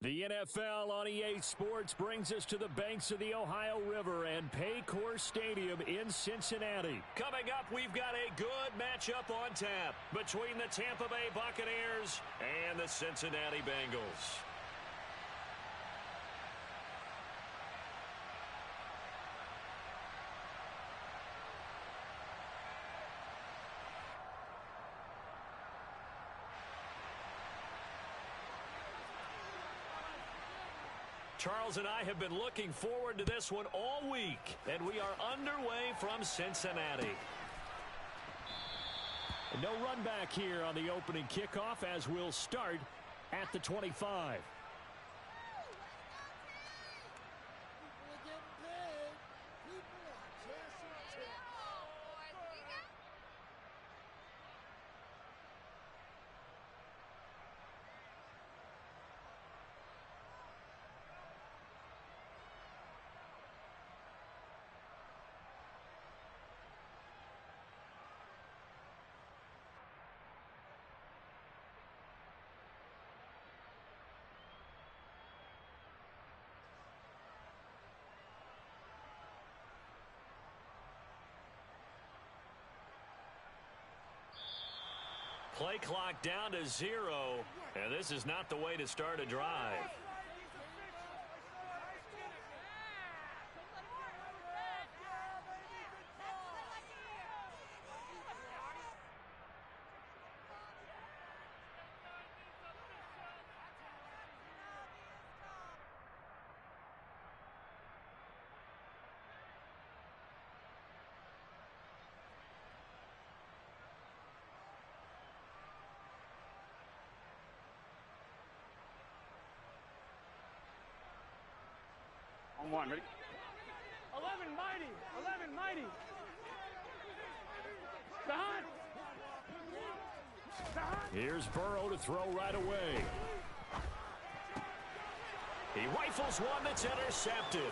The NFL on EA Sports brings us to the banks of the Ohio River and Paycor Stadium in Cincinnati. Coming up, we've got a good matchup on tap between the Tampa Bay Buccaneers and the Cincinnati Bengals. Charles and I have been looking forward to this one all week, and we are underway from Cincinnati. And no run back here on the opening kickoff as we'll start at the 25. Play clock down to 0, and this is not the way to start a drive. On one, ready? 11 mighty, 11 mighty. Behind. Here's Burrow to throw right away. He rifles one that's intercepted.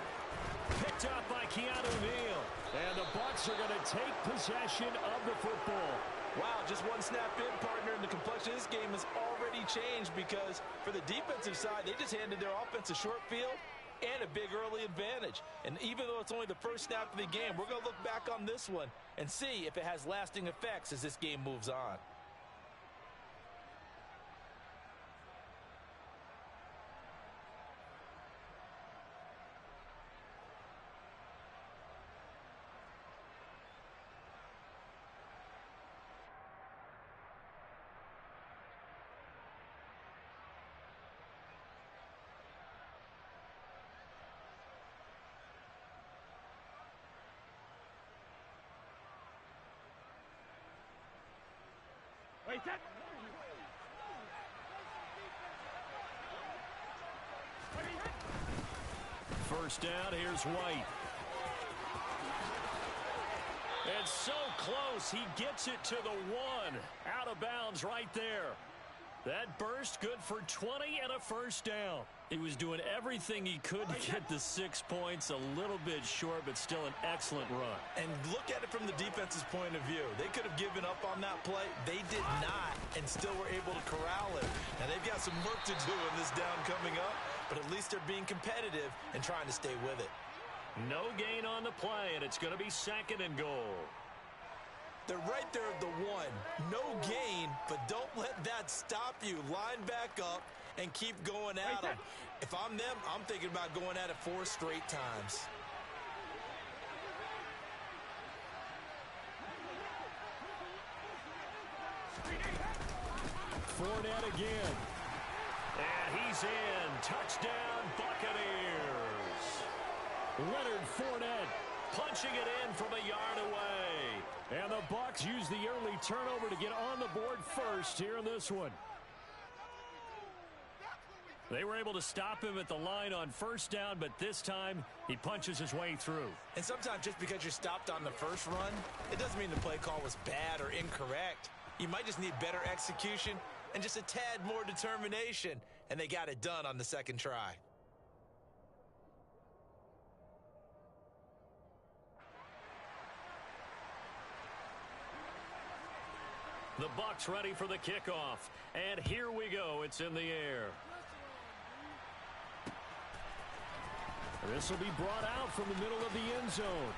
Picked up by Keanu Neal. And the Bucs are going to take possession of the football. Wow, just one snap in, partner, and the complexion of this game has already changed because for the defensive side, they just handed their offense a short field and a big early advantage. And even though it's only the first snap of the game, we're going to look back on this one and see if it has lasting effects as this game moves on. Wait, that. First down, here's White. It's so close, he gets it to the 1. Out of bounds right there. That burst good for 20 and a first down. He was doing everything he could to get the 6 points, a little bit short, but still an excellent run. And look at it from the defense's point of view. They could have given up on that play. They did not, and still were able to corral it. Now, they've got some work to do in this down coming up, but at least they're being competitive and trying to stay with it. No gain on the play, and it's going to be 2nd and goal. They're right there at the 1. No gain, but don't let that stop you. Line back up and keep going at them. If I'm them, I'm thinking about going at it 4 straight times. Fournette again. And he's in. Touchdown, Buccaneers. Leonard Fournette punching it in from a yard away. And the Bucs use the early turnover to get on the board first here in this one. They were able to stop him at the line on first down, but this time he punches his way through. And sometimes just because you're stopped on the first run, it doesn't mean the play call was bad or incorrect. You might just need better execution and just a tad more determination, and they got it done on the second try. The Bucs ready for the kickoff. And here we go. It's in the air. This will be brought out from the middle of the end zone.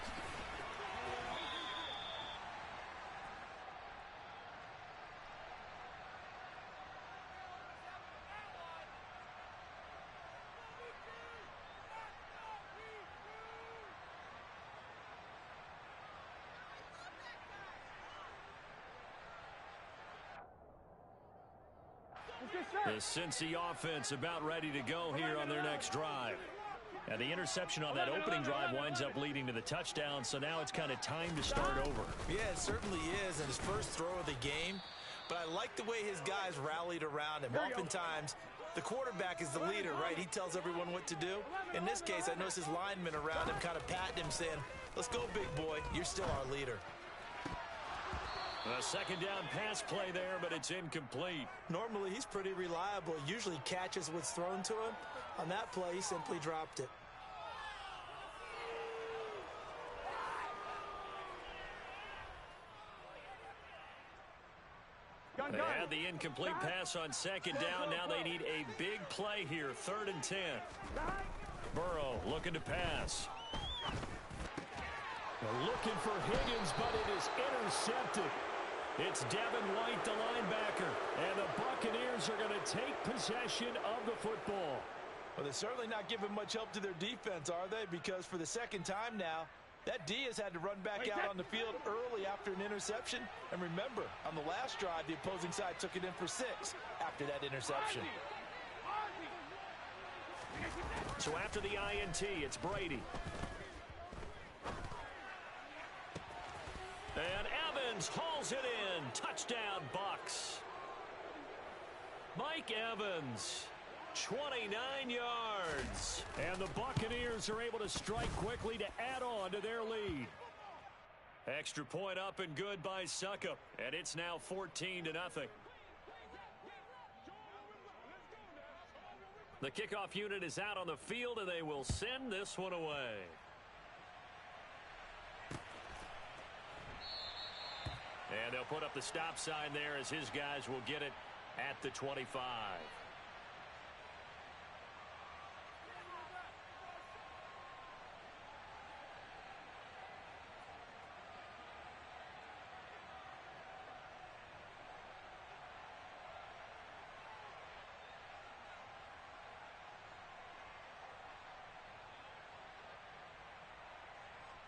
The Cincy offense about ready to go here on their next drive. And the interception on that opening drive winds up leading to the touchdown, so now it's kind of time to start over. Yeah, it certainly is, and his first throw of the game. But I like the way his guys rallied around him. Oftentimes, the quarterback is the leader, right? He tells everyone what to do. In this case, I noticed his linemen around him kind of patting him, saying, "Let's go, big boy. You're still our leader." A second down pass play there, but it's incomplete. Normally, he's pretty reliable. He usually catches what's thrown to him. On that play, he simply dropped it. They had the incomplete pass on second down. Now they need a big play here, 3rd and 10. Burrow looking to pass. They're looking for Higgins, but it is intercepted. It's Devin White, the linebacker. And the Buccaneers are going to take possession of the football. Well, they're certainly not giving much help to their defense, are they? Because for the second time now, that D has had to run back out on the field early after an interception. And remember, on the last drive, the opposing side took it in for 6 after that interception. So after the INT, it's Brady. And Evans hauls it in. Touchdown, Bucs. Mike Evans, 29 yards. And the Buccaneers are able to strike quickly to add on to their lead. Extra point up and good by Suckup. And it's now 14-0. The kickoff unit is out on the field, and they will send this one away. And they'll put up the stop sign there as his guys will get it at the 25.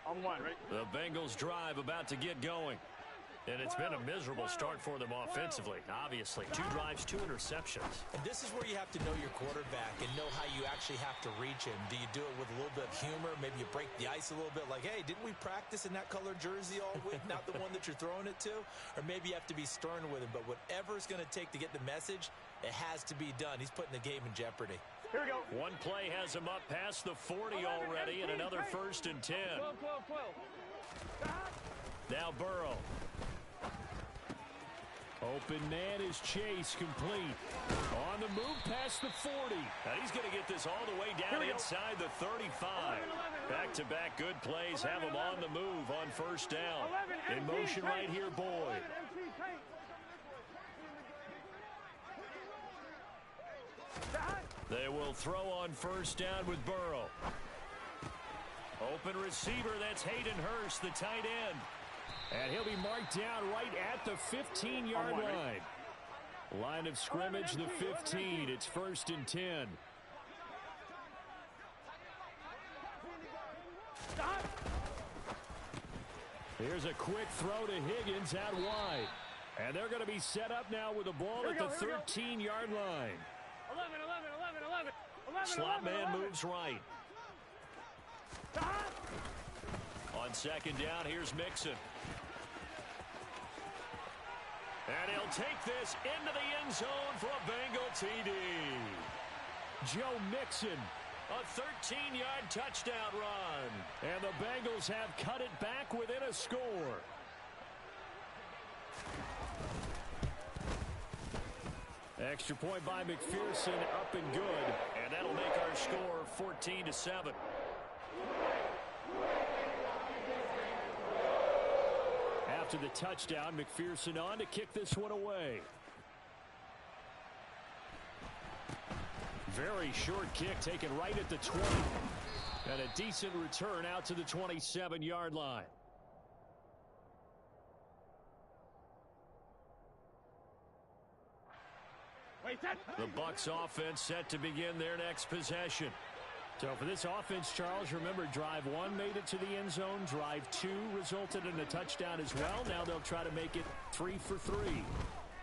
On one, right? The Bengals drive about to get going. And it's been a miserable start for them offensively, obviously. 2 drives, 2 interceptions. And this is where you have to know your quarterback and know how you actually have to reach him. Do you do it with a little bit of humor? Maybe you break the ice a little bit like, hey, didn't we practice in that color jersey all week? Not the one that you're throwing it to? Or maybe you have to be stern with him. But whatever it's going to take to get the message, it has to be done. He's putting the game in jeopardy. Here we go. One play has him up past the 40 already, and another 1st and 10. 12. Now Burrow. Open man is Chase, complete. On the move past the 40. Now he's going to get this all the way down inside the 35. Back-to-back good plays have him on the move on 1st down. In motion right here, Boyd. They will throw on 1st down with Burrow. Open receiver, that's Hayden Hurst, the tight end. And he'll be marked down right at the 15-yard line. Line of scrimmage, the 15. It's 1st and 10. Here's a quick throw to Higgins out wide. And they're going to be set up now with the ball at the 13-yard line. 11. Slot man moves right. On 2nd down, here's Mixon. And he'll take this into the end zone for a Bengal TD. Joe Mixon. A 13-yard touchdown run. And the Bengals have cut it back within a score. Extra point by McPherson, up and good. And that'll make our score 14-7. After the touchdown, McPherson on to kick this one away. Very short kick taken right at the 20. And decent return out to the 27-yard line. The Bucs offense set to begin their next possession. So for this offense, Charles, remember, drive 1 made it to the end zone. Drive 2 resulted in a touchdown as well. Now they'll try to make it 3 for 3.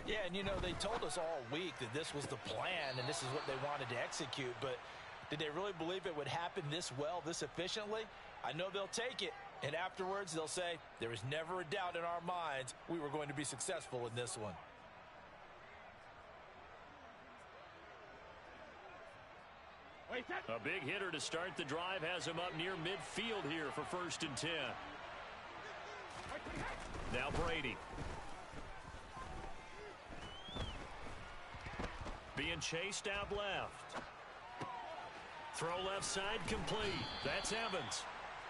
Yeah, and you know, they told us all week that this was the plan and this is what they wanted to execute. But did they really believe it would happen this well, this efficiently? I know they'll take it. And afterwards, they'll say, there was never a doubt in our minds we were going to be successful in this one. A big hitter to start the drive has him up near midfield here for 1st and 10. Now Brady. Being chased out left. Throw left side complete. That's Evans.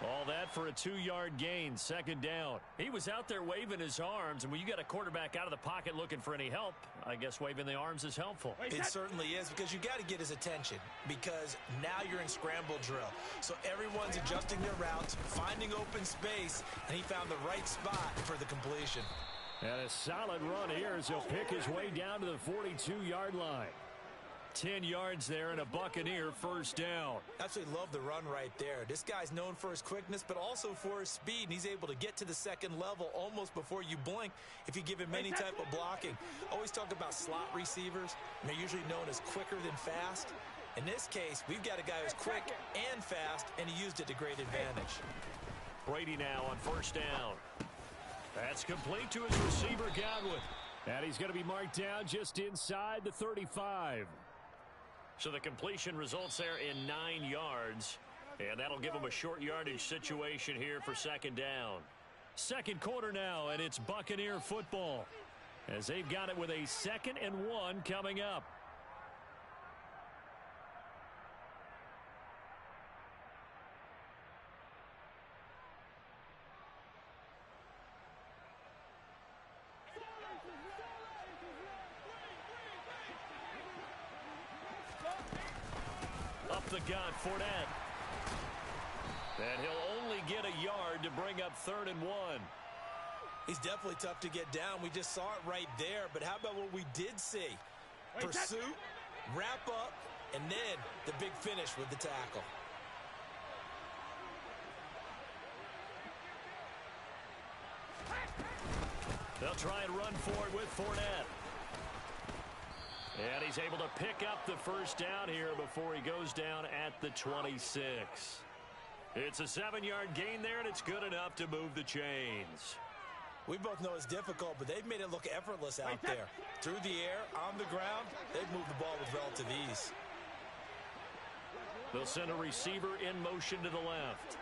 All that for a 2-yard gain, 2nd down. He was out there waving his arms, and when you got a quarterback out of the pocket looking for any help, I guess waving the arms is helpful. It certainly is, because you got to get his attention, because now you're in scramble drill. So everyone's adjusting their routes, finding open space, and he found the right spot for the completion. And a solid run here as he'll pick his way down to the 42-yard line. 10 yards there and a Buccaneer 1st down. Absolutely love the run right there. This guy's known for his quickness, but also for his speed, and he's able to get to the 2nd level almost before you blink if you give him any type of blocking. Always talk about slot receivers, and they're usually known as quicker than fast. In this case, we've got a guy who's quick and fast, and he used it to great advantage. Brady now on 1st down. That's complete to his receiver, Godwin. And he's going to be marked down just inside the 35. So the completion results there in 9 yards. And that'll give him a short yardage situation here for 2nd down. 2nd quarter now, and it's Buccaneer football, as they've got it with a 2nd and 1 coming up. Up the gut, Fournette. And he'll only get a yard to bring up 3rd and 1. He's definitely tough to get down. We just saw it right there. But how about what we did see? Pursuit, wrap up, and then the big finish with the tackle. They'll try and run forward with Fournette. And he's able to pick up the 1st down here before he goes down at the 26. It's a 7-yard gain there, and it's good enough to move the chains. We both know it's difficult, but they've made it look effortless out there. Through the air, on the ground, they've moved the ball with relative ease. They'll send a receiver in motion to the left.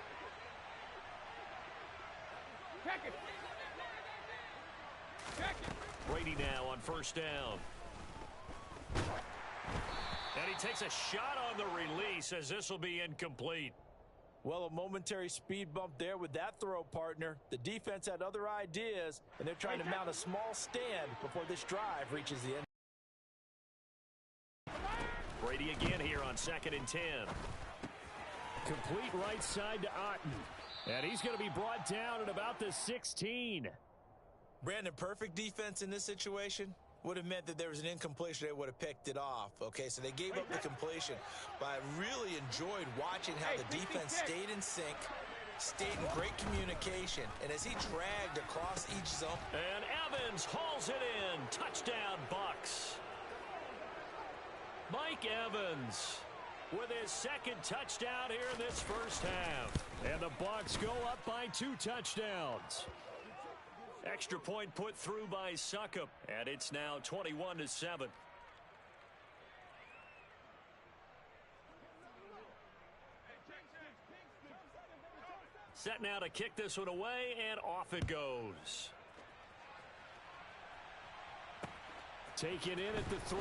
Brady now on 1st down. And he takes a shot on the release as this will be incomplete. Well, a momentary speed bump there with that throw, partner. The defense had other ideas, and they're trying to mount a small stand before this drive reaches the end. Brady again here on 2nd and 10. Complete right side to Otten. And he's going to be brought down at about the 16. Brandon, perfect defense in this situation would have meant that there was an incompletion. They would have picked it off. Okay, so they gave up the completion. But I really enjoyed watching how the defense stayed in sync, stayed in great communication, and as he dragged across each zone. And Evans hauls it in. Touchdown, Bucs. Mike Evans with his 2nd touchdown here in this 1st half. And the Bucs go up by 2 touchdowns. Extra point put through by Succop, and it's now 21-7. Set now to kick this one away, and off it goes. Taken in at the 3.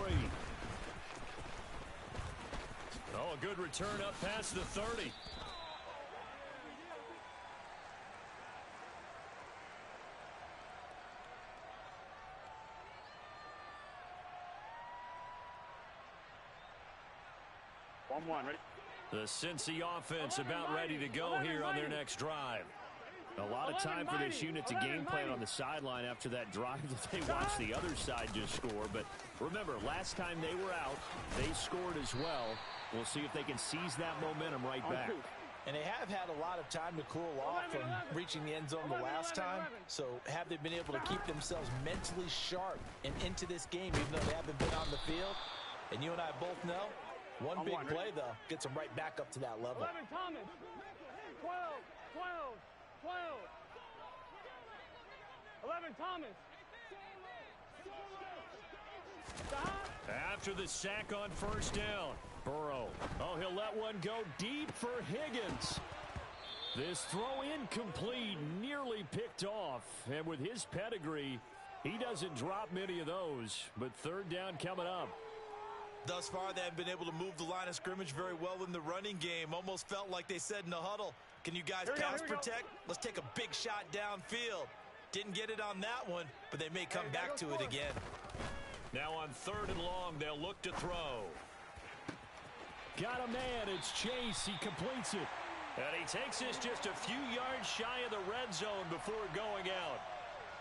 Oh, a good return up past the 30. One, ready? The Cincy offense about ready to go here on their next drive. A lot of time for this unit to game plan on the sideline after that drive that they watched the other side just score. But remember, last time they were out, they scored as well. We'll see if they can seize that momentum right back. And they have had a lot of time to cool off from reaching the end zone the last time. So have they been able to keep themselves mentally sharp and into this game, even though they haven't been on the field? And you and I both know, one big play, though, gets them right back up to that level. 11 Thomas. 12, 12, 12. 11 Thomas. Stop. After the sack on first down, Burrow. Oh, he'll let one go deep for Higgins. This throw incomplete, nearly picked off. And with his pedigree, he doesn't drop many of those. But third down coming up. Thus far, they haven't been able to move the line of scrimmage very well in the running game. Almost felt like they said in the huddle, can you guys pass protect? Let's take a big shot downfield. Didn't get it on that one, but they may come back to it again. Now on third and long, they'll look to throw. Got a man. It's Chase. He completes it. And he takes this just a few yards shy of the red zone before going out.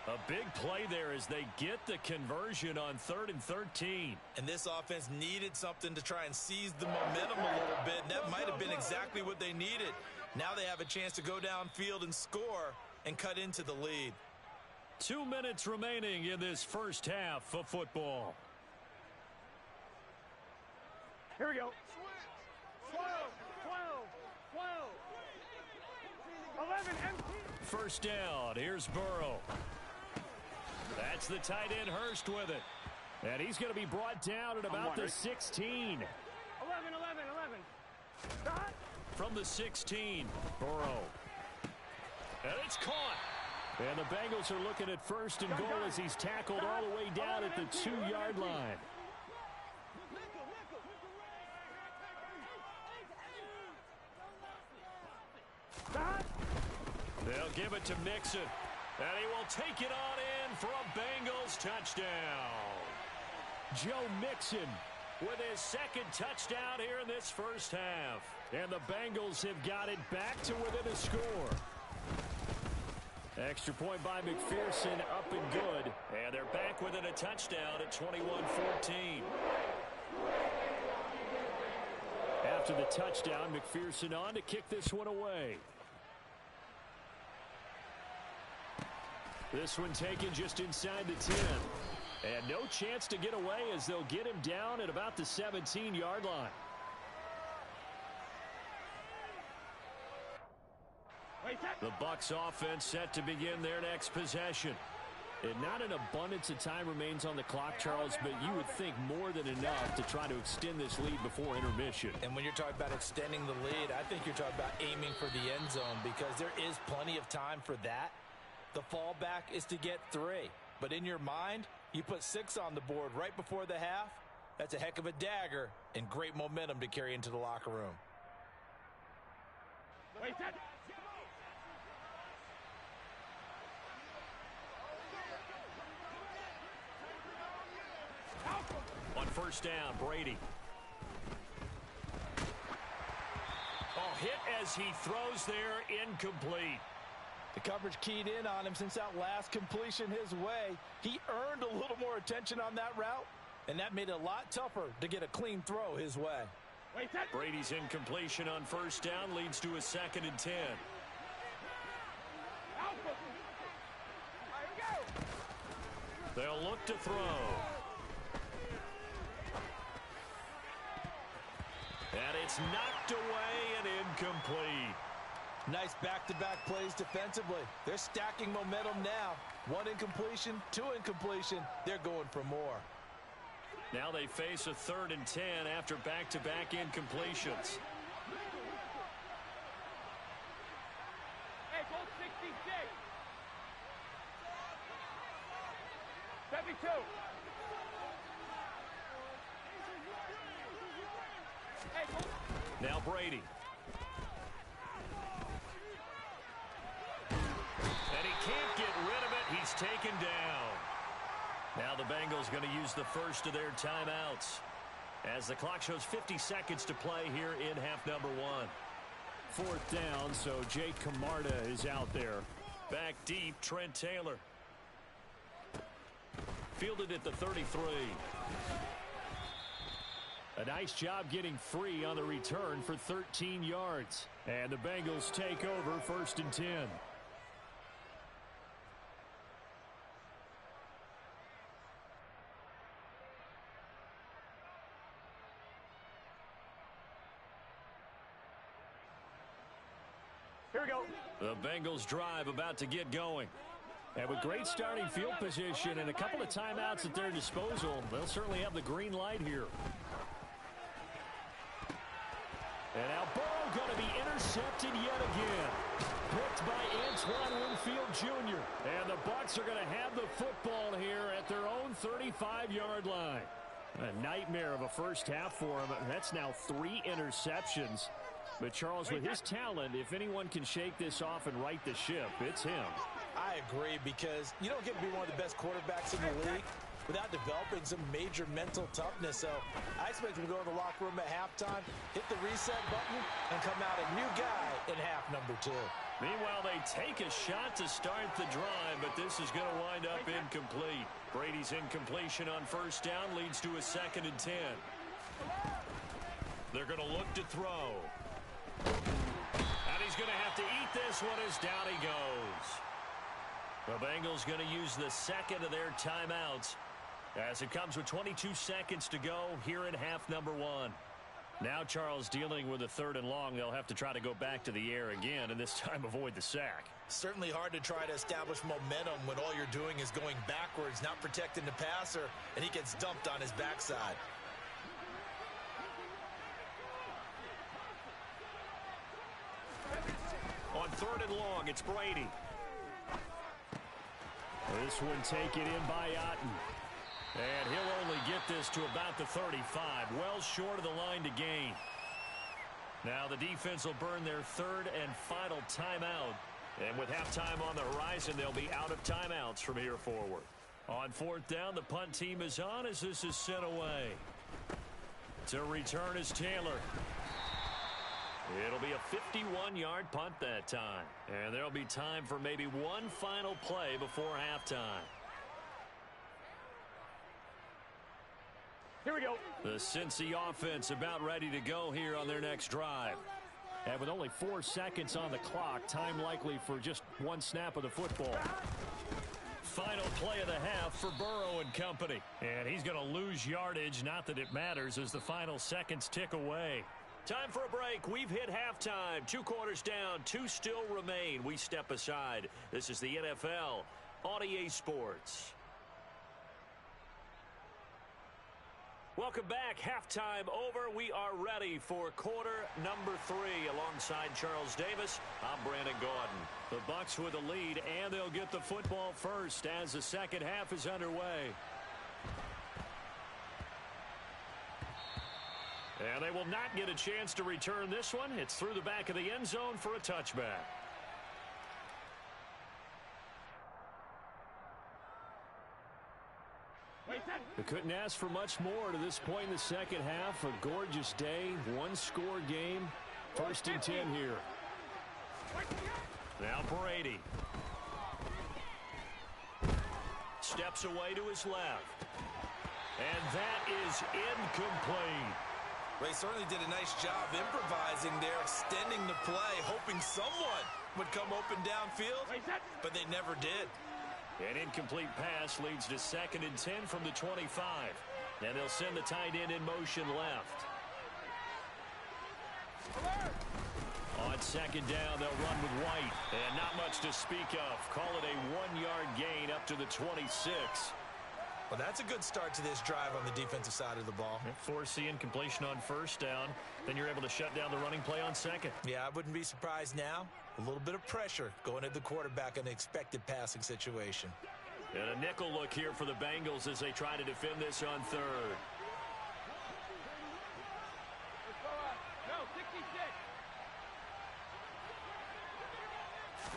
A big play there as they get the conversion on 3rd and 13. And this offense needed something to try and seize the momentum a little bit. And that might have been exactly what they needed. Now they have a chance to go downfield and score and cut into the lead. 2 minutes remaining in this first half of football. Here we go. 12, 12, 12. 11 empty. First down. Here's Burrow. That's the tight end Hurst with it. And he's going to be brought down at about the 16. 11. Stop. From the 16, Burrow. And it's caught. And the Bengals are looking at first and goal as he's tackled all the way down at the 2-yard line. They'll give it to Mixon. And he will take it on in for a Bengals touchdown. Joe Mixon with his second touchdown here in this first half. And the Bengals have got it back to within a score. Extra point by McPherson, up and good. And they're back within a touchdown at 21-14. After the touchdown, McPherson on to kick this one away. This one taken just inside the 10. And no chance to get away as they'll get him down at about the 17-yard line. The Bucs offense set to begin their next possession. And not an abundance of time remains on the clock, Charles, but you would think more than enough to try to extend this lead before intermission. And when you're talking about extending the lead, I think you're talking about aiming for the end zone because there is plenty of time for that. The fallback is to get 3. But in your mind, you put 6 on the board right before the half. That's a heck of a dagger and great momentum to carry into the locker room. On first down, Brady. Oh, hit as he throws there, incomplete. The coverage keyed in on him since that last completion his way. He earned a little more attention on that route, and that made it a lot tougher to get a clean throw his way. Brady's incompletion on first down leads to a 2nd and 10. They'll look to throw. And it's knocked away and incomplete. Nice back-to-back plays defensively. They're stacking momentum now. 1 incompletion, 2 incompletion. They're going for more. Now they face a 3rd and 10 after back-to-back incompletions. Hey, goal 66. 72. Hey, goal. Now Brady. And he can't get rid of it. He's taken down. Now the Bengals going to use the first of their timeouts. as the clock shows 50 seconds to play here in half number one. Fourth down, so Jake Camarda is out there. Back deep, Trent Taylor. Fielded at the 33. A nice job getting free on the return for 13 yards. And the Bengals take over 1st and 10. Here we go. The Bengals drive about to get going. And with great starting field position and a couple of timeouts at their disposal, they'll certainly have the green light here. And now Burrow going to be intercepted yet again. Picked by Antoine Winfield Jr. And the Bucs are going to have the football here at their own 35-yard line. A nightmare of a first half for him. That's now 3 interceptions. But Charles, with his talent, if anyone can shake this off and right the ship, it's him. I agree, because you don't get to be one of the best quarterbacks in the league without developing some major mental toughness. So I expect him to go in the locker room at halftime, hit the reset button, and come out a new guy in half number 2. Meanwhile, they take a shot to start the drive, but this is going to wind up incomplete. Brady's incompletion on first down leads to a 2nd and 10. They're going to look to throw. And he's going to have to eat this one as down he goes. The Bengals going to use the 2nd of their timeouts as it comes with 22 seconds to go here in half number 1. Now Charles dealing with a 3rd and long. They'll have to try to go back to the air again and this time avoid the sack. Certainly hard to try to establish momentum when all you're doing is going backwards, not protecting the passer, and he gets dumped on his backside. On 3rd and long, it's Brady. This one taken in by Otten. And he'll only get this to about the 35, well short of the line to gain. Now the defense will burn their 3rd and final timeout. And with halftime on the horizon, they'll be out of timeouts from here forward. On 4th down, the punt team is on as this is sent away. To return is Taylor. It'll be a 51-yard punt that time. And there'll be time for maybe one final play before halftime. Here we go. The Cincy offense about ready to go here on their next drive. And with only 4 seconds on the clock, time likely for just one snap of the football. Final play of the half for Burrow and company. And he's going to lose yardage, not that it matters, as the final seconds tick away. Time for a break. We've hit halftime. 2 quarters down, 2 still remain. We step aside. This is the NFL on EA Sports. Welcome back. Halftime over. We are ready for quarter number 3. Alongside Charles Davis, I'm Brandon Gaudin. The Bucs with a lead, and they'll get the football first as the second half is underway. And they will not get a chance to return this one. It's through the back of the end zone for a touchback. They couldn't ask for much more to this point in the second half. A gorgeous day, 1-score game. 1st and 10 here. Now Brady. Steps away to his left. And that is incomplete. They certainly did a nice job improvising there, extending the play, hoping someone would come open downfield, but they never did. An incomplete pass leads to 2nd and 10 from the 25. And they'll send the tight end in motion left. On 2nd down, they'll run with White. And not much to speak of. Call it a 1-yard gain up to the 26. Well, that's a good start to this drive on the defensive side of the ball. Force the incompletion on 1st down. Then you're able to shut down the running play on 2nd. Yeah, I wouldn't be surprised now. A little bit of pressure going at the quarterback in an expected passing situation. And a nickel look here for the Bengals as they try to defend this on 3rd. No, 66.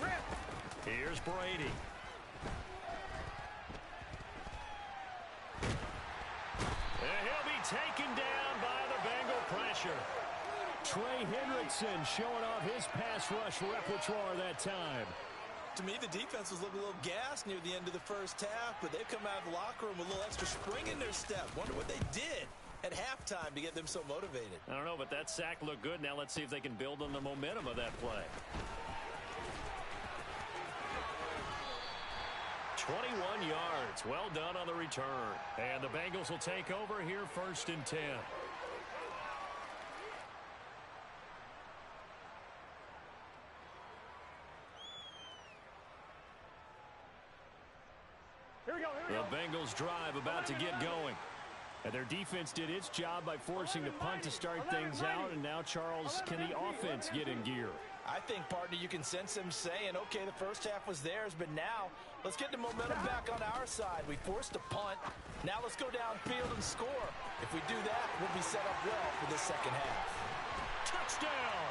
Rip. Here's Brady. And he'll be taken down by the Bengal pressure. Trey Hendrickson showing off his pass rush repertoire that time. To me, the defense was looking a little gassed near the end of the first half, but they've come out of the locker room with a little extra spring in their step. Wonder what they did at halftime to get them so motivated. I don't know, but that sack looked good. Now let's see if they can build on the momentum of that play. 21 yards. Well done on the return. And the Bengals will take over here, 1st and 10. The Bengals drive about to get going. And their defense did its job by forcing the punt to start things out. And now, Charles, can the offense get in gear? I think, partner, you can sense them saying, okay, the first half was theirs, but now let's get the momentum back on our side. We forced a punt. Now let's go downfield and score. If we do that, we'll be set up well for this second half. Touchdown!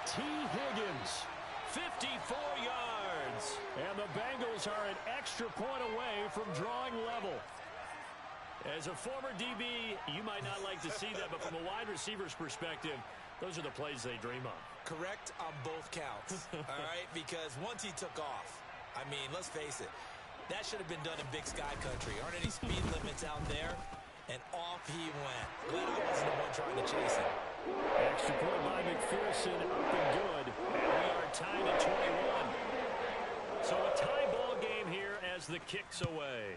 T. Higgins, 54 yards. And the Bengals are an extra point away from drawing level. As a former DB, you might not like to see that, but from a wide receiver's perspective, those are the plays they dream of. Correct on both counts, all right? Because once he took off, I mean, let's face it, that should have been done in Big Sky Country. Aren't any speed limits out there? And off he went. Glad I wasn't the one trying to chase him. Extra point by McPherson, up and good. And we are tied at 21. So a tie ball game here as the kick's away.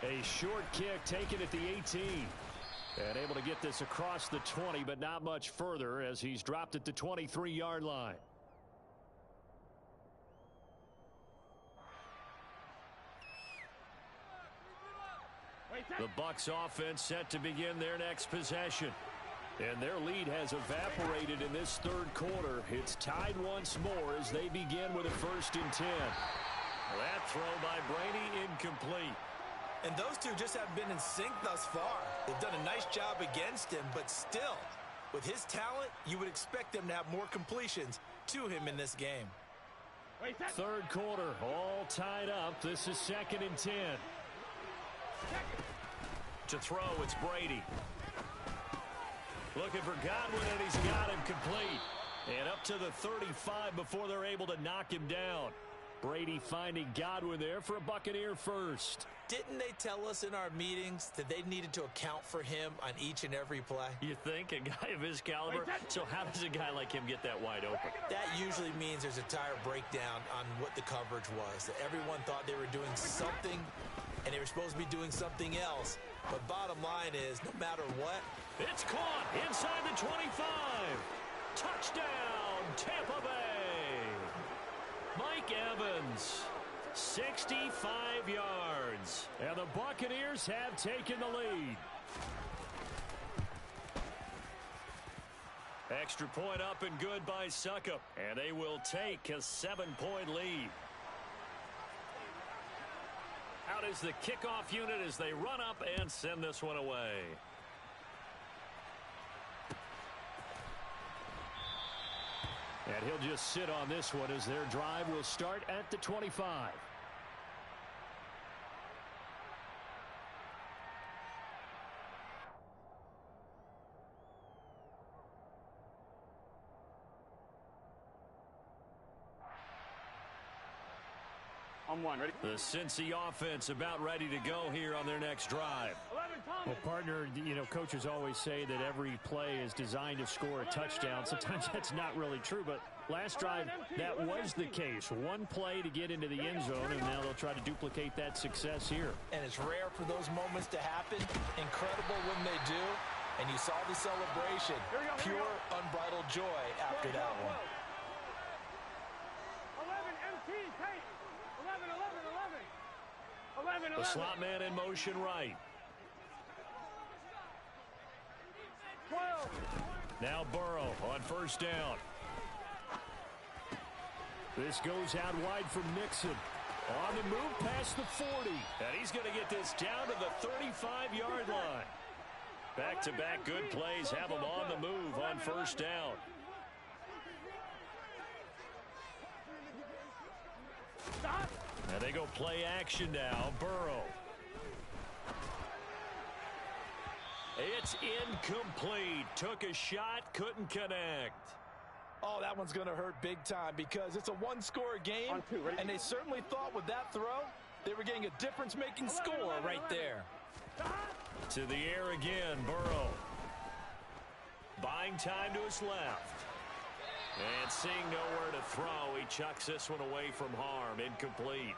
A short kick taken at the 18. And able to get this across the 20, but not much further as he's dropped at the 23-yard line. The Bucs offense set to begin their next possession. And their lead has evaporated in this third quarter. It's tied once more as they begin with a 1st and 10. That throw by Brady incomplete. And those two just haven't been in sync thus far. They've done a nice job against him, but still, with his talent, you would expect them to have more completions to him in this game. Third quarter, all tied up. This is 2nd and 10. To throw, it's Brady. Looking for Godwin, and he's got him complete. And up to the 35 before they're able to knock him down. Brady finding Godwin there for a Buccaneer first. Didn't they tell us in our meetings that they needed to account for him on each and every play? You think? A guy of his caliber? So how does a guy like him get that wide open? That usually means there's a tire breakdown on what the coverage was. That everyone thought they were doing something, and they were supposed to be doing something else. But bottom line is, no matter what, it's caught inside the 25. Touchdown, Tampa Bay. Mike Evans, 65 yards. And the Buccaneers have taken the lead. Extra point up and good by Suckup. And they will take a 7-point lead. Out is the kickoff unit as they run up and send this one away. And he'll just sit on this one as their drive will start at the 25. On one, ready? The Cincy offense about ready to go here on their next drive. Well, partner, you know, coaches always say that every play is designed to score a touchdown. Sometimes that's not really true, but last drive, that was the case. One play to get into the end zone, and now they'll try to duplicate that success here. And it's rare for those moments to happen. Incredible when they do. And you saw the celebration. Pure, unbridled joy after that one. 11, MT, tight. 11, 11, 11. 11, 11. The slot man in motion right. 12. Now Burrow on first down. This goes out wide from Nixon. On the move past the 40. And he's going to get this down to the 35-yard line. Back-to-back good plays have him on the move on first down. And they go play action now. Burrow. It's incomplete. Took a shot, couldn't connect. Oh, that one's going to hurt big time because it's a one-score game, and they certainly thought with that throw they were getting a difference-making score right there. To the air again, Burrow. Buying time to his left. And seeing nowhere to throw, he chucks this one away from harm. Incomplete.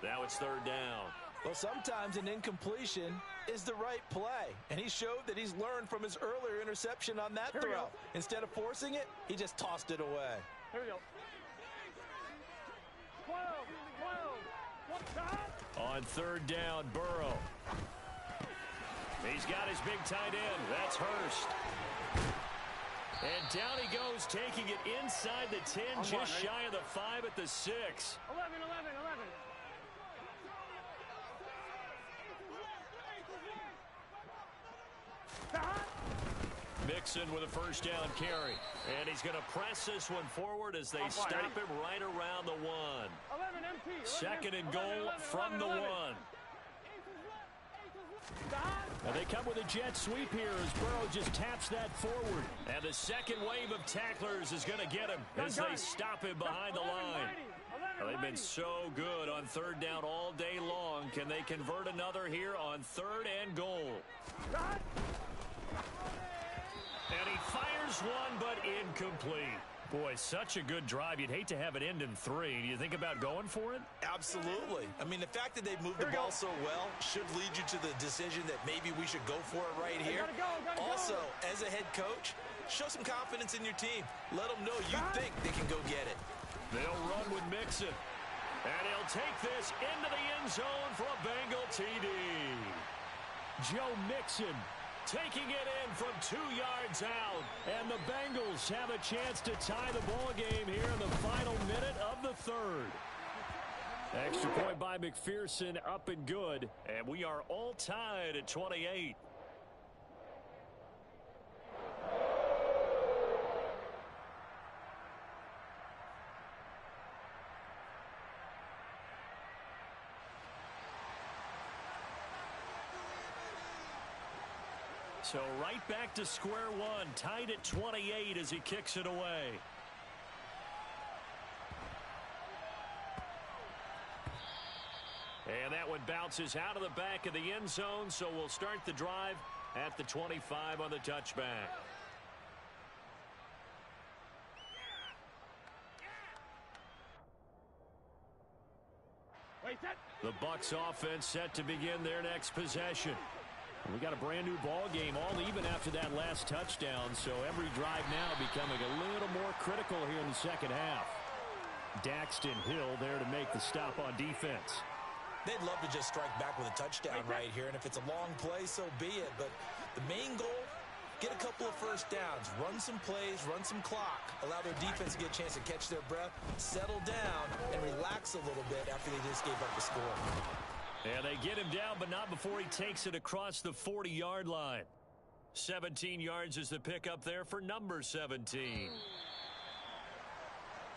Now it's third down. Well, sometimes an incompletion is the right play, and he showed that he's learned from his earlier interception on that throw. Instead of forcing it, he just tossed it away. Here we go. 12. On third down, Burrow. He's got his big tight end. That's Hurst. And down he goes, taking it inside the 10, just shy of the 5 at the 6. 11. Mixon with a first down carry. And he's going to press this one forward as they stop him right around the 1. 11 MT. Second and goal from the 1. Now they come with a jet sweep here as Burrow just taps that forward. And the second wave of tacklers is going to get him as they stop him behind the line. Well, they've been so good on third down all day long. Can they convert another here on third and goal? And he fires one, but incomplete. Boy, such a good drive. You'd hate to have it end in 3. Do you think about going for it? Absolutely. I mean, the fact that they've moved the ball so well should lead you to the decision that maybe we should go for it right here. Also, as a head coach, show some confidence in your team. Let them know you think they can go get it. They'll run with Mixon. And he'll take this into the end zone for a Bengal TD. Joe Mixon taking it in from 2 yards out. And the Bengals have a chance to tie the ball game here in the final minute of the third. Extra point by McPherson, up and good. And we are all tied at 28. So right back to square one, tied at 28 as he kicks it away. And that one bounces out of the back of the end zone, so we'll start the drive at the 25 on the touchback. The Bucs offense set to begin their next possession. We got a brand new ball game, all even after that last touchdown, so every drive now becoming a little more critical here in the second half. Daxton Hill there to make the stop on defense. They'd love to just strike back with a touchdown right here, and if it's a long play, so be it. But the main goal, get a couple of first downs, run some plays, run some clock, allow their defense to get a chance to catch their breath, settle down, and relax a little bit after they just gave up the score. And they get him down, but not before he takes it across the 40-yard line. 17 yards is the pickup there for number 17.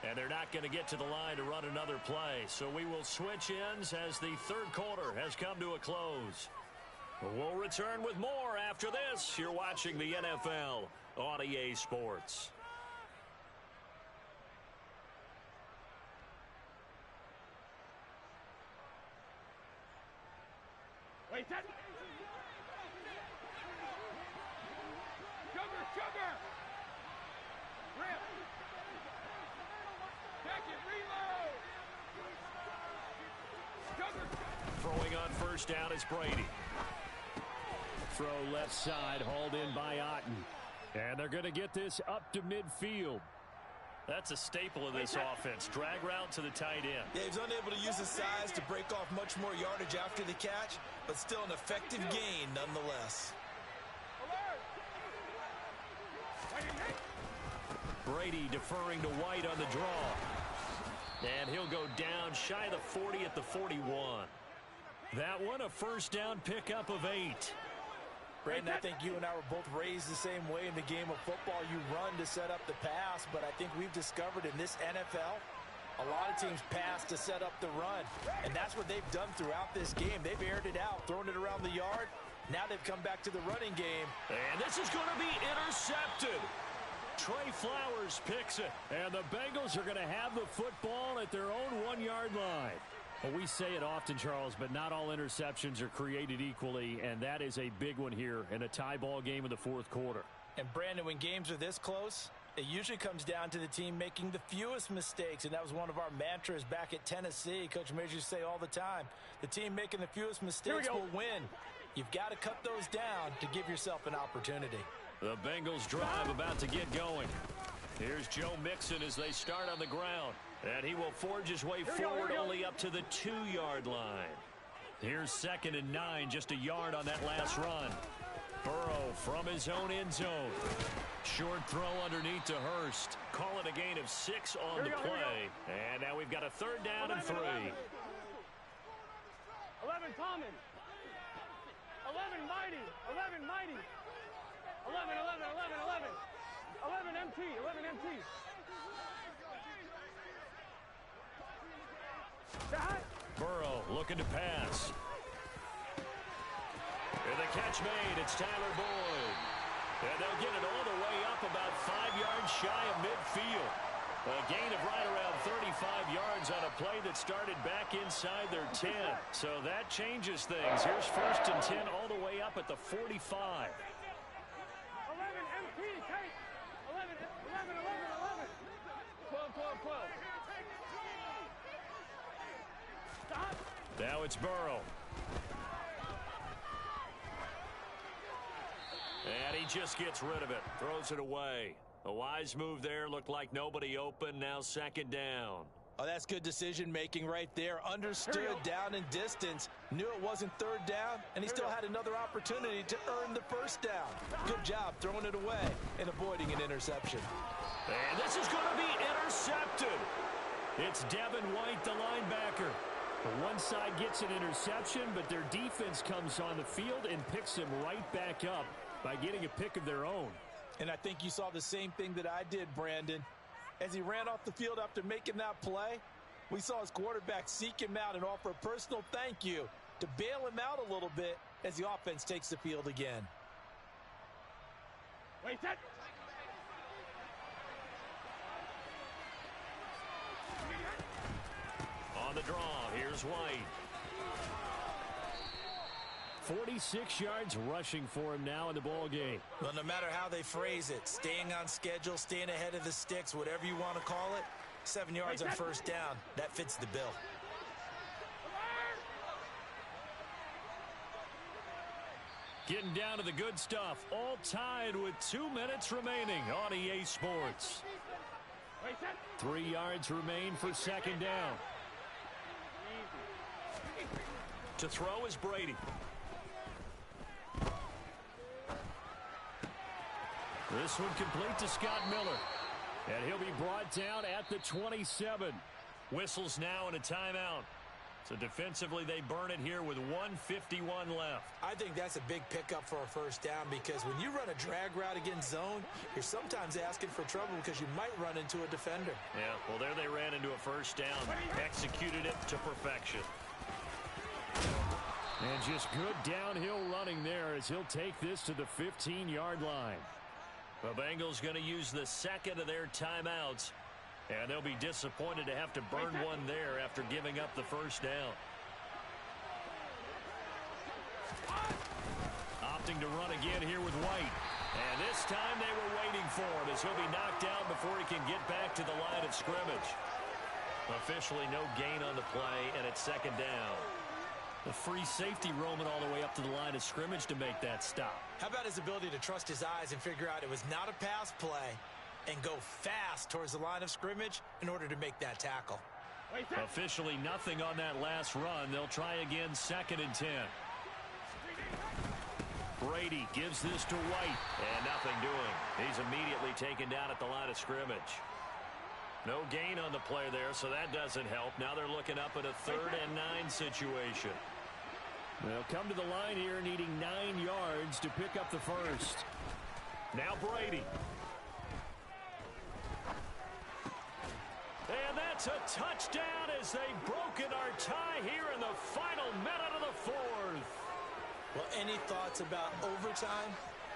And they're not going to get to the line to run another play. So we will switch ends as the third quarter has come to a close. We'll return with more after this. You're watching the NFL on EA Sports. Wait, that. Sugar. Rip. Check it, reload. Sugar. Throwing on first down is Brady. Throw left side, hauled in by Otten. And they're going to get this up to midfield. That's a staple of this offense. Drag route to the tight end. Yeah, he's unable to use his size to break off much more yardage after the catch, but still an effective gain nonetheless. Brady deferring to White on the draw. And he'll go down shy of the 40 at the 41. That one a first down pickup of 8. Brandon, I think you and I were both raised the same way in the game of football. You run to set up the pass, but I think we've discovered in this NFL, A lot of teams pass to set up the run, and that's what they've done throughout this game. They've aired it out, thrown it around the yard. Now they've come back to the running game. And this is going to be intercepted. Trey Flowers picks it. And the Bengals are going to have the football at their own 1-yard line. Well, we say it often, Charles, but not all interceptions are created equally, and that is a big one here in a tie ball game in the fourth quarter. And, Brandon, when games are this close, it usually comes down to the team making the fewest mistakes, and that was one of our mantras back at Tennessee. Coach Major used to say all the time, the team making the fewest mistakes will win. You've got to cut those down to give yourself an opportunity. The Bengals drive about to get going. Here's Joe Mixon as they start on the ground. And he will forge his way forward only up to the 2-yard line. Here's 2nd and 9, just a yard on that last run. Burrow from his own end zone. Short throw underneath to Hurst. Call it a gain of 6 on the play. And now we've got a 3rd down and 3. 11 Common. 11 Mighty. 11 Mighty. 11, 11, 11, 11. 11 MT. 11 MT. Burrow looking to pass. And the catch made. It's Tyler Boyd. And they'll get it all the way up about 5 yards shy of midfield. A gain of right around 35 yards on a play that started back inside their 10. So that changes things. Here's 1st and 10 all the way up at the 45. 11 MT. Take. 11, 11, 11, 11. 12, 12, 12. Stop. Now it's Burrow. And he just gets rid of it. Throws it away. A wise move there. Looked like nobody open. Now 2nd down. Oh, that's good decision-making right there. Understood down and distance. Knew it wasn't 3rd down, and he still had another opportunity to earn the 1st down. Good job throwing it away and avoiding an interception. And this is going to be intercepted. It's Devin White, the linebacker. One side gets an interception, but their defense comes on the field and picks him right back up by getting a pick of their own. And I think you saw the same thing that I did, Brandon. As he ran off the field after making that play, we saw his quarterback seek him out and offer a personal thank you to bail him out a little bit as the offense takes the field again. Wait, set. On the draw, here's White. 46 yards rushing for him now in the ball game. Well, no matter how they phrase it, staying on schedule, staying ahead of the sticks, whatever you want to call it, 7 yards on 1st down, that fits the bill. Getting down to the good stuff, all tied with 2 minutes remaining on EA Sports. 3 yards remain for 2nd down. To throw is Brady. This one complete to Scott Miller. And he'll be brought down at the 27. Whistles now and a timeout. So defensively they burn it here with 1:51 left. I think that's a big pickup for a 1st down because when you run a drag route against zone, you're sometimes asking for trouble because you might run into a defender. Yeah, well, there they ran into a 1st down. Executed it to perfection. And just good downhill running there as he'll take this to the 15-yard line. The Bengals going to use the 2nd of their timeouts, and they'll be disappointed to have to burn one there after giving up the 1st down. Opting to run again here with White. And this time they were waiting for him as he'll be knocked down before he can get back to the line of scrimmage. Officially no gain on the play, and it's 2nd down. The free safety roaming all the way up to the line of scrimmage to make that stop. How about his ability to trust his eyes and figure out it was not a pass play and go fast towards the line of scrimmage in order to make that tackle? Officially nothing on that last run. They'll try again 2nd and 10. Brady gives this to White, and nothing doing. He's immediately taken down at the line of scrimmage. No gain on the play there, so that doesn't help. Now they're looking up at a 3rd and 9 situation. They'll come to the line here needing 9 yards to pick up the 1st. Now Brady. And that's It's a touchdown as they've broken our tie here in the final minute of the fourth. Well, any thoughts about overtime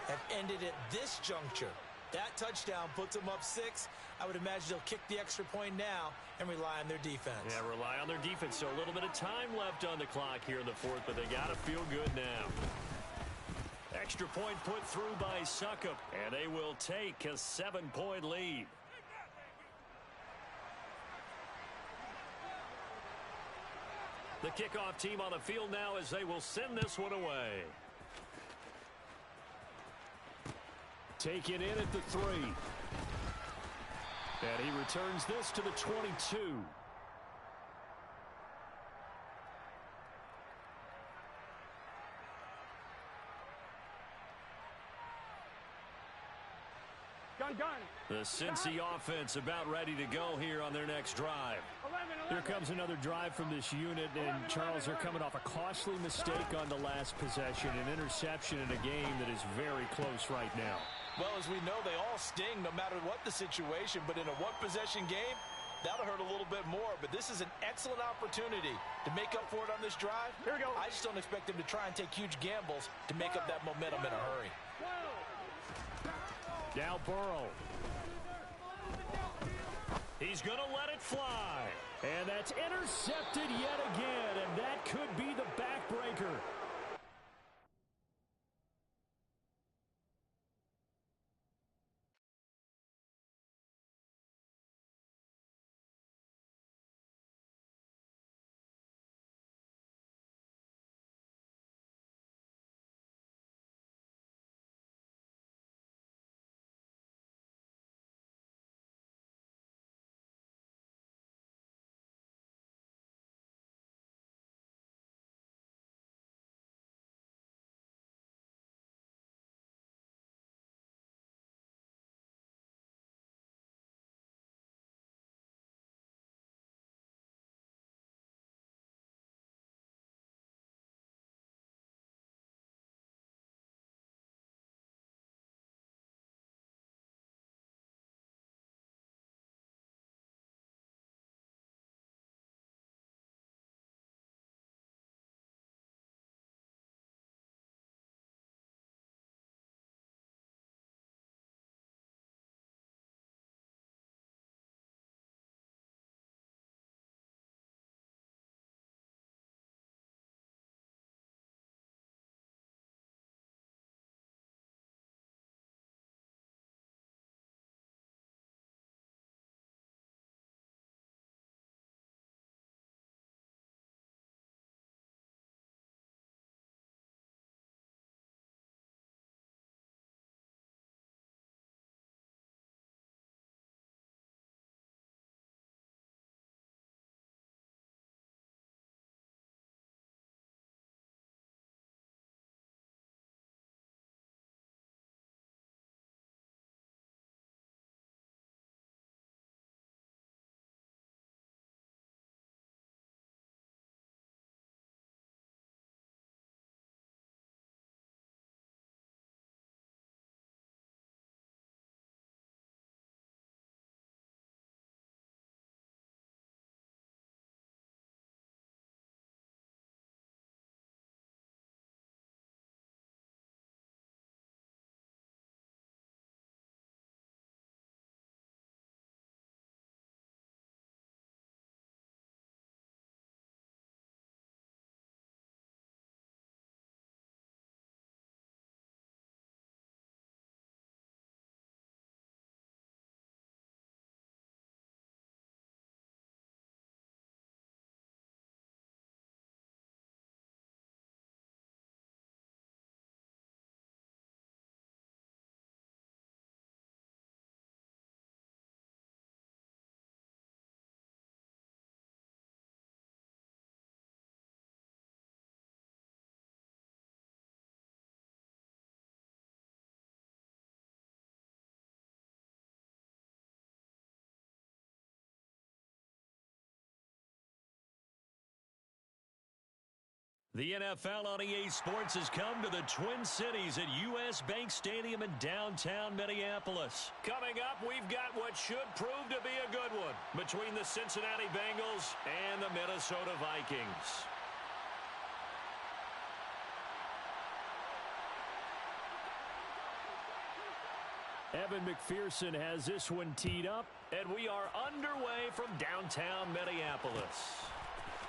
have ended at this juncture. That touchdown puts them up 6. I would imagine they'll kick the extra point now and rely on their defense. Yeah, rely on their defense. So a little bit of time left on the clock here in the fourth, but they got to feel good now. Extra point put through by Succop, and they will take a 7-point lead. The kickoff team on the field now as they will send this one away. Taken in at the 3. And he returns this to the 22. The Cincy offense about ready to go here on their next drive. Here Here comes another drive from this unit, and Charles, they're coming off a costly mistake on the last possession, an interception in a game that is very close right now. Well, as we know, they all sting no matter what the situation, but in a one-possession game, that'll hurt a little bit more. But this is an excellent opportunity to make up for it on this drive. Here we go. I just don't expect them to try and take huge gambles to make up that momentum in a hurry. Now Burrow. He's going to let it fly. And that's intercepted yet again, and that could be the backbreaker. The NFL on EA Sports has come to the Twin Cities at U.S. Bank Stadium in downtown Minneapolis. Coming up, we've got what should prove to be a good one between the Cincinnati Bengals and the Minnesota Vikings. Evan McPherson has this one teed up, and we are underway from downtown Minneapolis.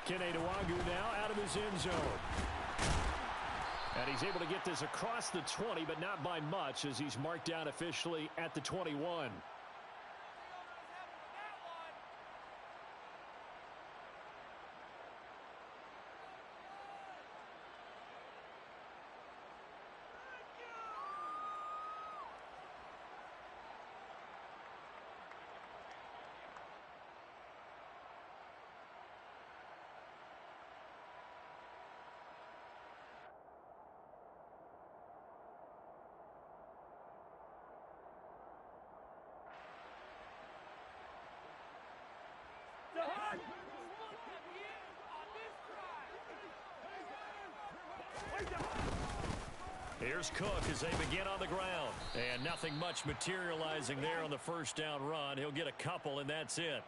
Kene Nwangwu now out of his end zone. And he's able to get this across the 20, but not by much, as he's marked down officially at the 21. Here's Cook as they begin on the ground. And nothing much materializing there on the first down run. He'll get a couple, and that's it.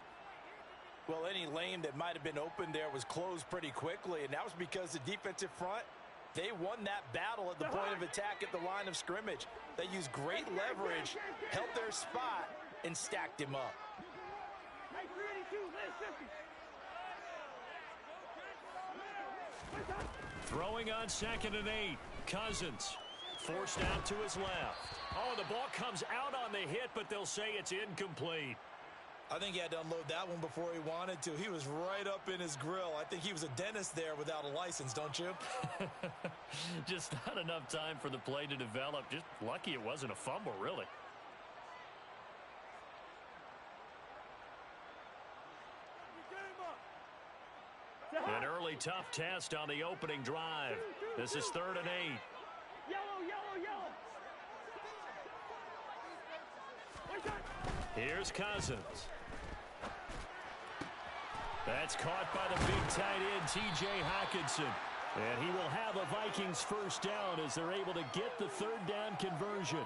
Well, any lane that might have been open there was closed pretty quickly, and that was because the defensive front, they won that battle at the point of attack at the line of scrimmage. They used great leverage, held their spot, and stacked him up. Throwing on 2nd and 8. Cousins forced out to his left. Oh, the ball comes out on the hit, but they'll say it's incomplete. I think he had to unload that one before he wanted to. He was right up in his grill. I think he was a dentist there without a license, don't you? Just not enough time for the play to develop. Just lucky it wasn't a fumble, really. An early tough test on the opening drive. This is 3rd and 8. Here's Cousins. That's caught by the big tight end, T.J. Hockenson. And he will have a Vikings first down as they're able to get the 3rd down conversion.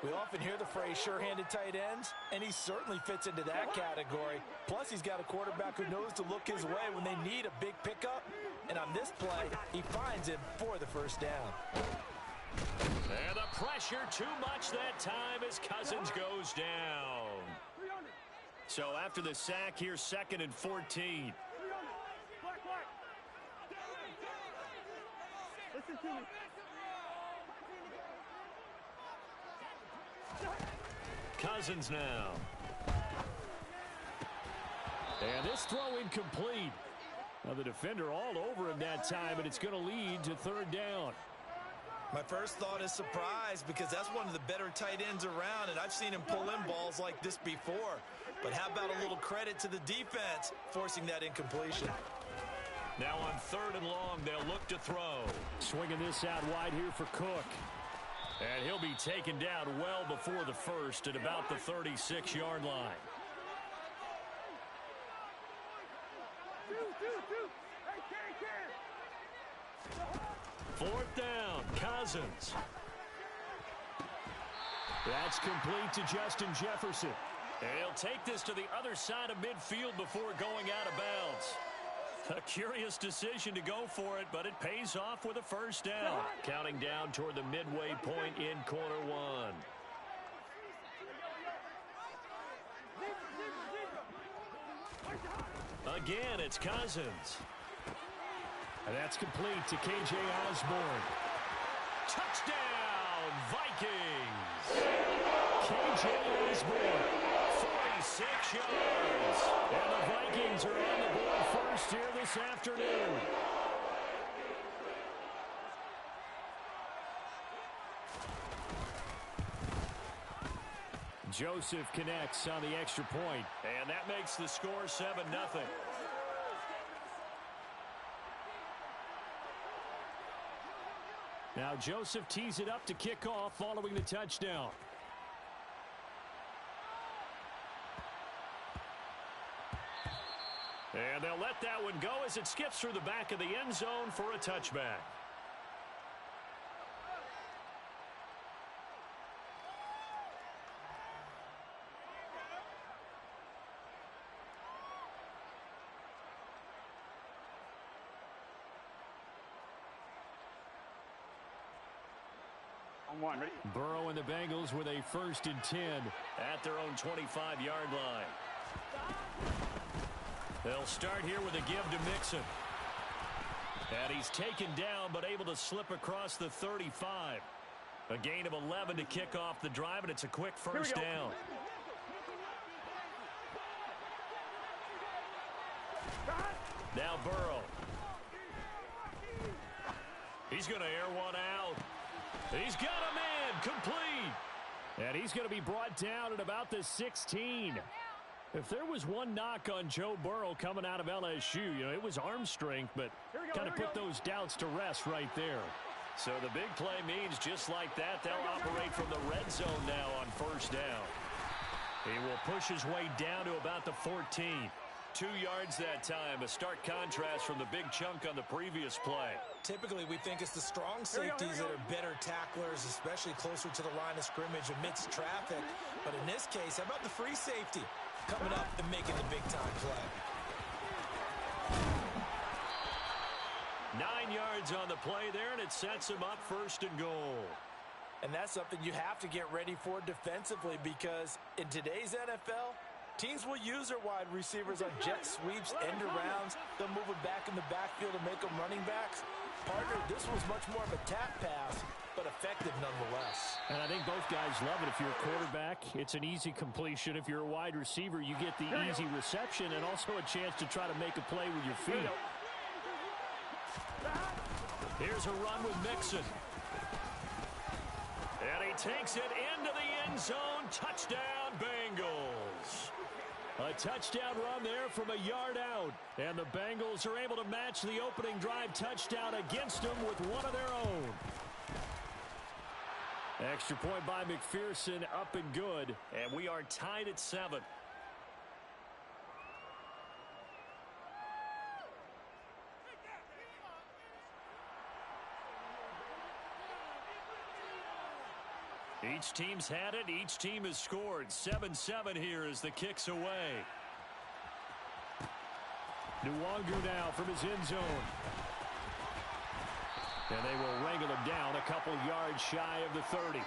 We often hear the phrase sure-handed tight ends, and he certainly fits into that category. Plus, he's got a quarterback who knows to look his way when they need a big pickup. And on this play, he finds him for the first down. And the pressure too much that time as Cousins goes down. So after the sack, here's 2nd and 14. Listen to me. Cousins now. And this throw incomplete. Now the defender all over him that time, and it's going to lead to 3rd down. My first thought is surprise, because that's one of the better tight ends around, and I've seen him pull in balls like this before. But how about a little credit to the defense forcing that incompletion? Now on 3rd and long, they'll look to throw. Swinging this out wide here for Cook. And he'll be taken down well before the first at about the 36-yard line. Fourth down, Cousins. That's complete to Justin Jefferson. And he'll take this to the other side of midfield before going out of bounds. A curious decision to go for it, but it pays off with a first down. Counting down toward the midway point in quarter one. Again, it's Cousins. And that's complete to K.J. Osborne. Touchdown, Vikings! K.J. Osborne, 46 yards. And the Vikings are on the board first here this afternoon. Joseph connects on the extra point. And that makes the score 7-0. Now Joseph tees it up to kick off following the touchdown. And they'll let that one go as it skips through the back of the end zone for a touchback. On one, ready? Burrow and the Bengals with a 1st and 10 at their own 25-yard line. They'll start here with a give to Mixon. And he's taken down but able to slip across the 35. A gain of 11 to kick off the drive, and it's a quick first down. Now Burrow. He's going to air one out. He's got a man complete. And he's going to be brought down at about the 16. If there was one knock on Joe Burrow coming out of LSU, it was arm strength, but kind of put those doubts to rest right there. So the big play means just like that, they'll operate from the red zone now on 1st down. He will push his way down to about the 14. 2 yards that time, a stark contrast from the big chunk on the previous play. Typically, we think it's the strong safeties that are better tacklers, especially closer to the line of scrimmage amidst traffic. But in this case, how about the free safety coming up and making the big-time play? 9 yards on the play there, and it sets him up 1st and goal. And that's something you have to get ready for defensively, because in today's NFL, teams will use their wide receivers on jet sweeps, end arounds. They'll move them back in the backfield and make them running backs. Partner, this was much more of a tap pass, but effective nonetheless. And I think both guys love it. If you're a quarterback, it's an easy completion. If you're a wide receiver, you get the easy reception and also a chance to try to make a play with your feet. Here's a run with Mixon. And he takes it into the end zone. Touchdown, Bengals. A touchdown run there from a yard out. And the Bengals are able to match the opening drive touchdown against them with one of their own. Extra point by McPherson, up and good. And we are tied at 7. Each team's had it. Each team has scored. 7-7 here as the kick's away. Nwangu now from his end zone. And they will wrangle him down a couple yards shy of the 30.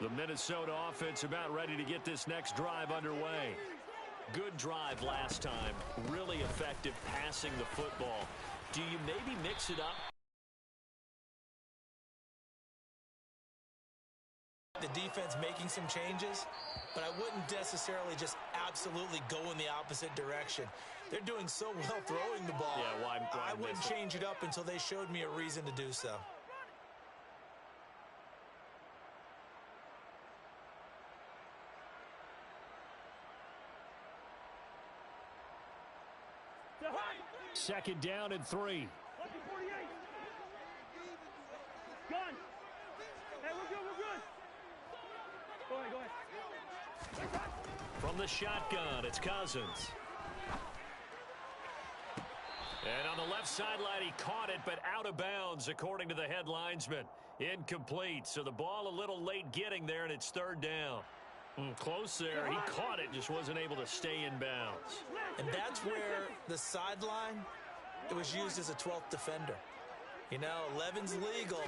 The Minnesota offense about ready to get this next drive underway. Good drive last time. Really effective passing the football. Do you maybe mix it up? The defense making some changes, but I wouldn't necessarily just absolutely go in the opposite direction. They're doing so well throwing the ball. Yeah, why I wouldn't change it up until they showed me a reason to do so. Second down and 3. Gun. Hey, we're good. Go ahead. From the shotgun, it's Cousins. And on the left sideline, he caught it, but out of bounds, according to the head linesman. Incomplete, so the ball a little late getting there, and it's 3rd down. Close there. He caught it, just wasn't able to stay in bounds. And that's where the sideline, it was used as a 12th defender. You know, 11's legal.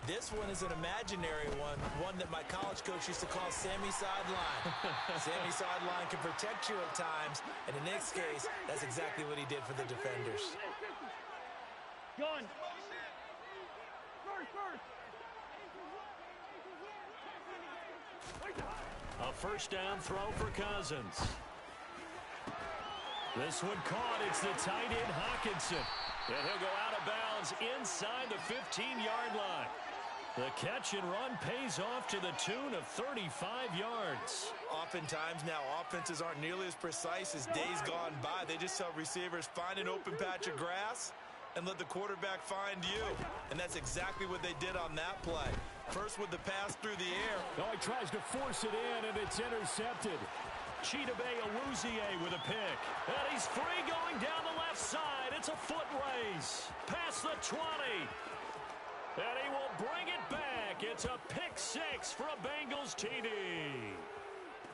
This one is an imaginary one that my college coach used to call Sammy Sideline. Sammy Sideline can protect you at times, and in this case, that's exactly what he did for the defenders. Gun. First. A 1st down throw for Cousins. This one caught. It's the tight end, Hawkinson. And he'll go out of bounds inside the 15-yard line. The catch and run pays off to the tune of 35 yards. Oftentimes now, offenses aren't nearly as precise as days gone by. They just tell receivers, find an open patch of grass and let the quarterback find you. And that's exactly what they did on that play. First with the pass through the air. Oh, he tries to force it in, and it's intercepted. Chidobe Awuzie with a pick. And he's free going down the left side. It's a foot race. Past the 20. And he will bring it back. It's a pick six for a Bengals TD.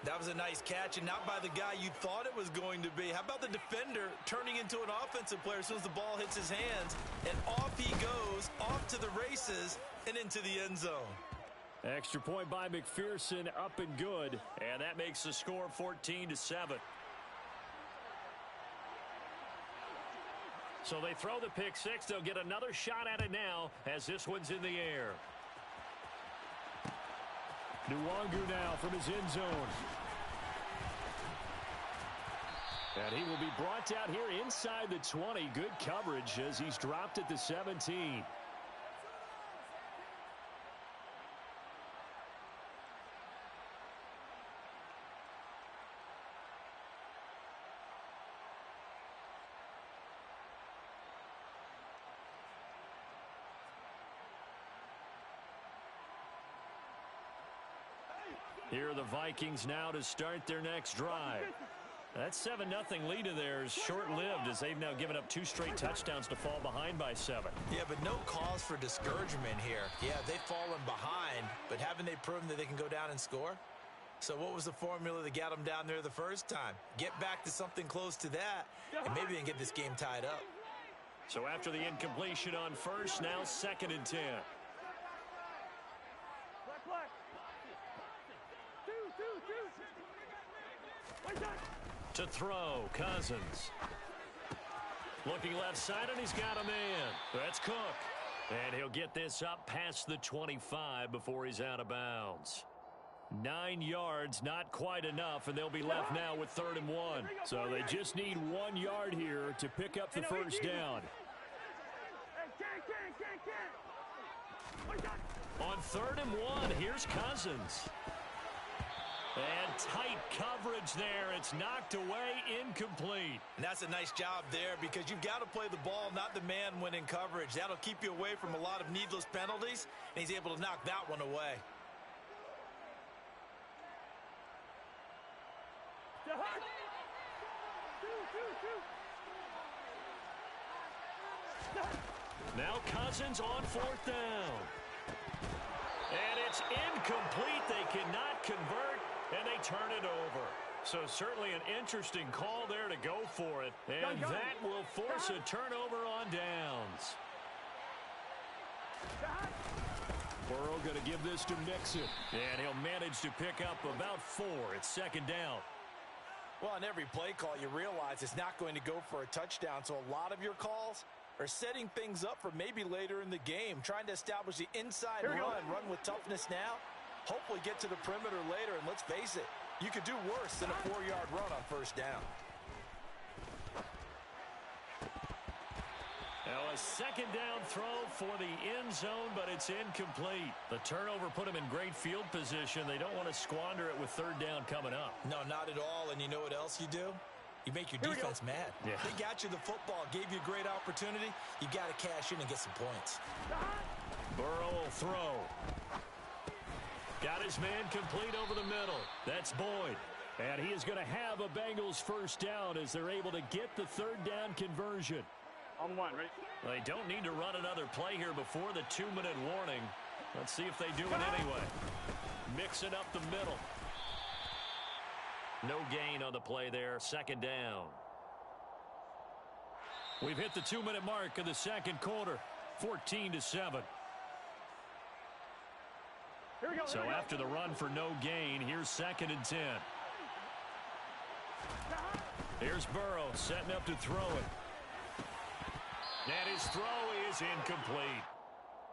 That was a nice catch, and not by the guy you thought it was going to be. How about the defender turning into an offensive player as soon as the ball hits his hands, and off he goes, off to the races, and into the end zone. Extra point by McPherson, up and good. And that makes the score 14-7. So they throw the pick six. They'll get another shot at it now as this one's in the air. Nwangu now from his end zone. And he will be brought down here inside the 20. Good coverage as he's dropped at the 17. Here are the Vikings now to start their next drive. That 7-0 lead of theirs short-lived as they've now given up 2 straight touchdowns to fall behind by 7. Yeah, but no cause for discouragement here. Yeah, they've fallen behind, but haven't they proven that they can go down and score? So what was the formula that got them down there the first time? Get back to something close to that, and maybe they can get this game tied up. So after the incompletion on first, now 2nd and 10. To throw, Cousins. Looking left side, and he's got a man. That's Cook. And he'll get this up past the 25 before he's out of bounds. 9 yards, not quite enough, and they'll be left now with 3rd and 1. So they just need 1 yard here to pick up the first down. On 3rd and 1, here's Cousins. And tight coverage there. It's knocked away, incomplete. And that's a nice job there because you've got to play the ball, not the man when in coverage. That'll keep you away from a lot of needless penalties, and he's able to knock that one away. Now Cousins on 4th down. And it's incomplete. They cannot convert, and they turn it over. So certainly an interesting call there to go for it. And that will force a turnover on downs. Burrow going to give this to Mixon. And he'll manage to pick up about 4. It's 2nd down. Well, on every play call, you realize it's not going to go for a touchdown. So a lot of your calls are setting things up for maybe later in the game, trying to establish the inside run with toughness now, hopefully get to the perimeter later, and let's face it, you could do worse than a 4-yard run on 1st down. Now a 2nd down throw for the end zone, but it's incomplete. The turnover put them in great field position. They don't want to squander it with 3rd down coming up. No, not at all, and you know what else you do? You make your defense mad. Yeah. They got you the football, gave you a great opportunity. You got to cash in and get some points. Burrow will throw. Got his man complete over the middle. That's Boyd. And he is going to have a Bengals 1st down as they're able to get the 3rd down conversion. On 1, ready? They don't need to run another play here before the 2-minute warning. Let's see if they do it anyway. Mix it up the middle. No gain on the play there. 2nd down. We've hit the 2-minute mark of the 2nd quarter. 14-7. So after the run for no gain, here's 2nd and 10. Here's Burrow setting up to throw it. And his throw is incomplete.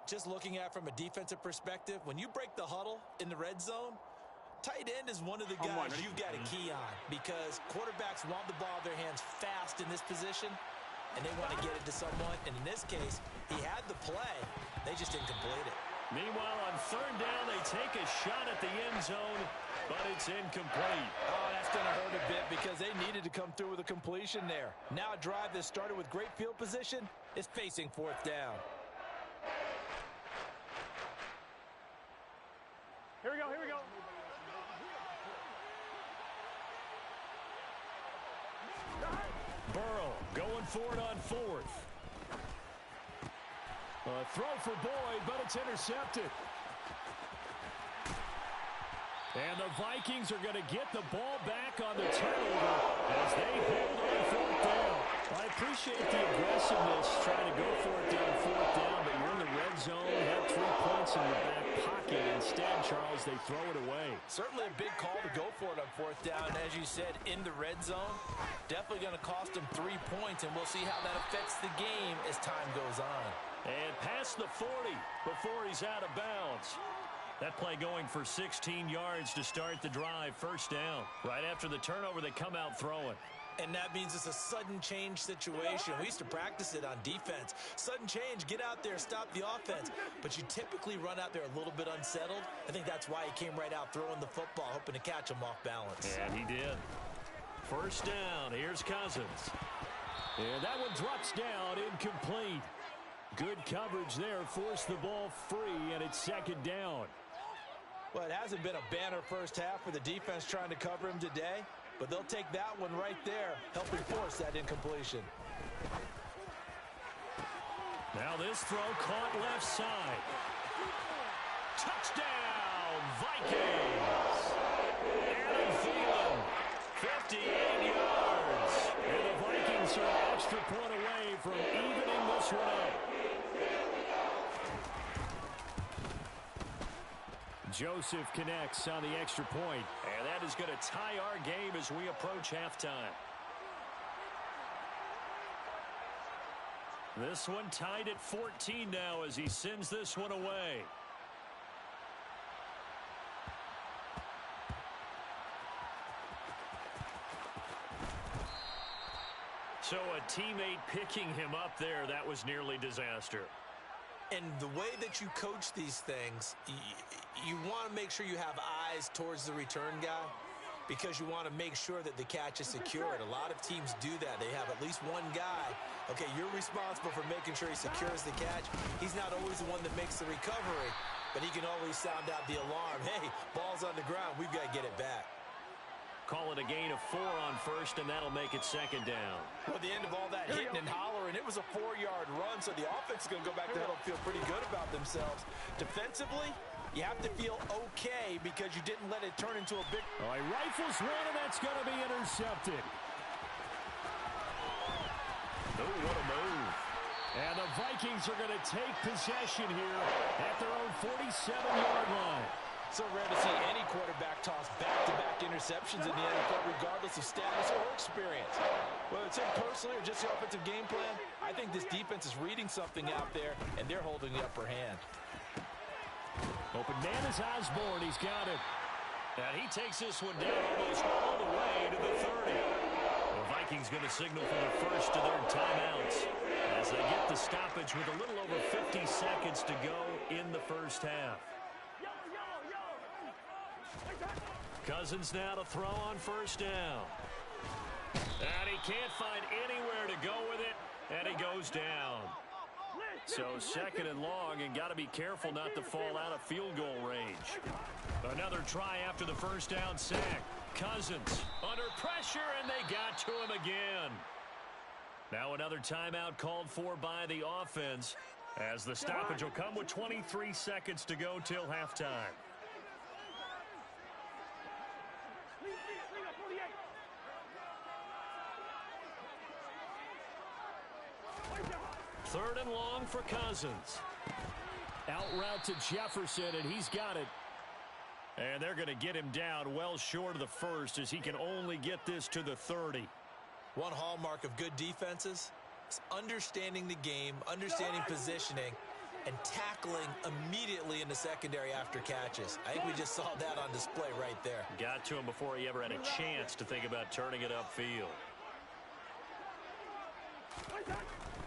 Just looking at it from a defensive perspective, when you break the huddle in the red zone, Tight end is one of the guys you've got to key on because quarterbacks want the ball in their hands fast in this position, and they want to get it to someone. And in this case, he had the play. They just didn't complete it. Meanwhile, on third down, they take a shot at the end zone, but it's incomplete. Oh, that's going to hurt a bit because they needed to come through with a completion there. Now a drive that started with great field position is facing fourth down. Here we go, here we go. Burrow going for it on fourth. A throw for Boyd, but it's intercepted. And the Vikings are going to get the ball back on the turnover as they hold on fourth down. I appreciate the aggressiveness trying to go for it down fourth down, but you're in the red zone, have 3 points in your back pocket. Instead, Charles, they throw it away. Certainly a big call to go for it on fourth down. As you said, in the red zone, definitely going to cost them 3 points, and we'll see how that affects the game as time goes on. And past the 40 before he's out of bounds. That play going for 16 yards to start the drive. First down. Right after the turnover, they come out throwing. And that means it's a sudden change situation. We used to practice it on defense. Sudden change, get out there, stop the offense. But you typically run out there a little bit unsettled. I think that's why he came right out throwing the football, hoping to catch him off balance. And he did. First down, here's Cousins. And that one drops down, incomplete. Good coverage there, forced the ball free, and it's second down. Well, it hasn't been a banner first half for the defense trying to cover him today, but they'll take that one right there, helping force that incompletion. Now this throw caught left side. Touchdown, Vikings! Adam Thielen, 58 yards. And the Vikings are an extra point away from evening this one up. Joseph connects on the extra point, and that is going to tie our game as we approach halftime. This one tied at 14 now as he sends this one away. So a teammate picking him up there, that was nearly disaster. And the way that you coach these things, you want to make sure you have eyes towards the return guy because you want to make sure that the catch is secured. A lot of teams do that. They have at least one guy. Okay, you're responsible for making sure he secures the catch. He's not always the one that makes the recovery, but he can always sound out the alarm. Hey, ball's on the ground. We've got to get it back. Call it a gain of 4 on first, and that'll make it second down. Well, at the end of all that hitting and hollering, it was a 4-yard run, so the offense is going to go back to huddle and feel pretty good about themselves. Defensively, you have to feel okay because you didn't let it turn into a big... All right, rifles one, and that's going to be intercepted. Oh, what a move. And the Vikings are going to take possession here at their own 47-yard line. So rare to see any quarterback toss back-to-back interceptions in the NFL, regardless of status or experience. Whether it's him personally or just the offensive game plan, I think this defense is reading something out there, and they're holding the upper hand. Open man is Osborne. He's got it. And he takes this one down almost all the way to the 30. The Vikings going to signal for the first of their timeouts as they get the stoppage with a little over 50 seconds to go in the first half. Cousins now to throw on first down. And he can't find anywhere to go with it, and he goes down. So second and long, and got to be careful not to fall out of field goal range. Another try after the first down sack. Cousins under pressure, and they got to him again. Now another timeout called for by the offense as the stoppage will come with 23 seconds to go till halftime. Third and long for Cousins. Out route to Jefferson, and he's got it. And they're going to get him down well short of the first as he can only get this to the 30. One hallmark of good defenses is understanding the game, understanding positioning, and tackling immediately in the secondary after catches. I think we just saw that on display right there. Got to him before he ever had a chance to think about turning it upfield.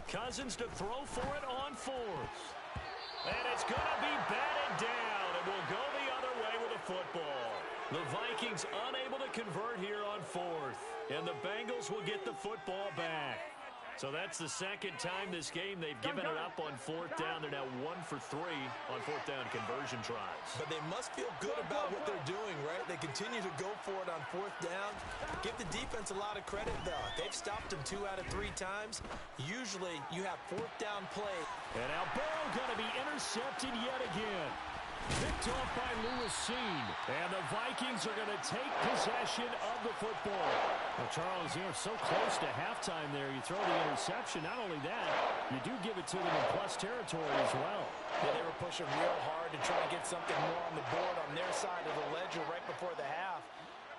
Cousins to throw for it on fourth. And it's going to be batted down, and will go the other way with the football. The Vikings unable to convert here on fourth, and the Bengals will get the football back. So that's the second time this game they've given it up on fourth down. They're now 1 for 3 on fourth down conversion tries. But they must feel good about what they're doing, right? They continue to go for it on fourth down. Give the defense a lot of credit, though. They've stopped them 2 out of 3 times. Usually, you have fourth down play. And now Burrow going to be intercepted yet again. Picked off by Lewis Seen. And the Vikings are going to take possession of the football. Well, Charles, you're so close to halftime there. You throw the interception. Not only that, you do give it to them in plus territory as well. Yeah, they were pushing real hard to try and get something more on the board on their side of the ledger right before the half.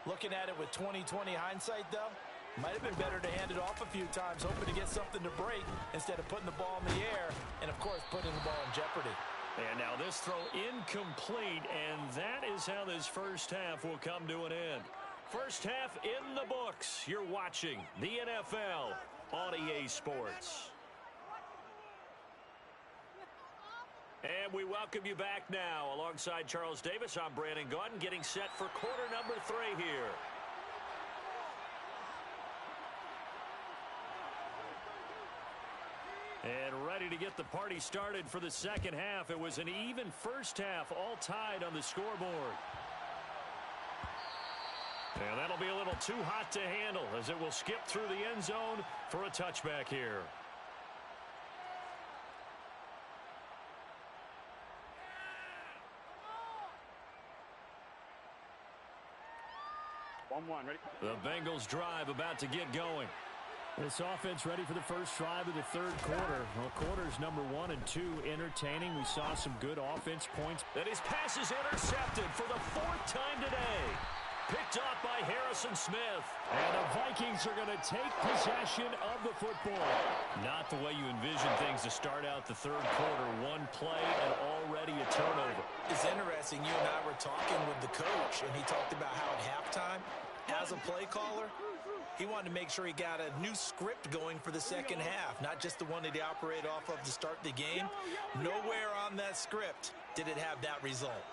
Looking at it with 20/20 hindsight, though, might have been better to hand it off a few times, hoping to get something to break instead of putting the ball in the air and, of course, putting the ball in jeopardy. And now this throw incomplete, and that is how this first half will come to an end. First half in the books. You're watching the NFL on EA Sports. And we welcome you back now. Alongside Charles Davis, I'm Brandon Gaudin, getting set for quarter number 3 here. And ready to get the party started for the second half. It was an even first half, all tied on the scoreboard. And that'll be a little too hot to handle as it will skip through the end zone for a touchback here. Ready? The Bengals drive about to get going. This offense ready for the first drive of the third quarter. Well, quarters number 1 and 2 entertaining. We saw some good offense points. And his pass is intercepted for the 4th time today. Picked off by Harrison Smith. And the Vikings are going to take possession of the football. Not the way you envision things to start out the third quarter. One play and already a turnover. It's interesting. You and I were talking with the coach, and he talked about how at halftime, as a play caller, he wanted to make sure he got a new script going for the second half, not just the one that he operated off of to start the game. Nowhere on that script did it have that result.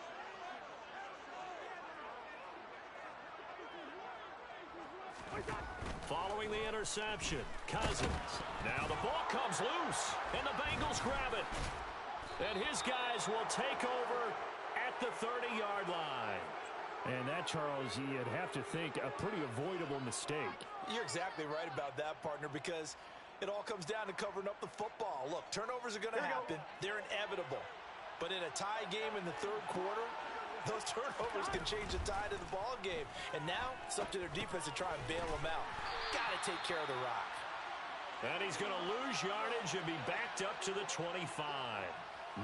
Following the interception, Cousins. Now the ball comes loose, and the Bengals grab it. And his guys will take over at the 30-yard line. And that, Charles, you'd have to think a pretty avoidable mistake. You're exactly right about that, partner, because it all comes down to covering up the football. Look, turnovers are going to happen. They're inevitable. But in a tie game in the third quarter, those turnovers can change the tide of the ball game. And now it's up to their defense to try and bail them out. Got to take care of the rock. And he's going to lose yardage and be backed up to the 25.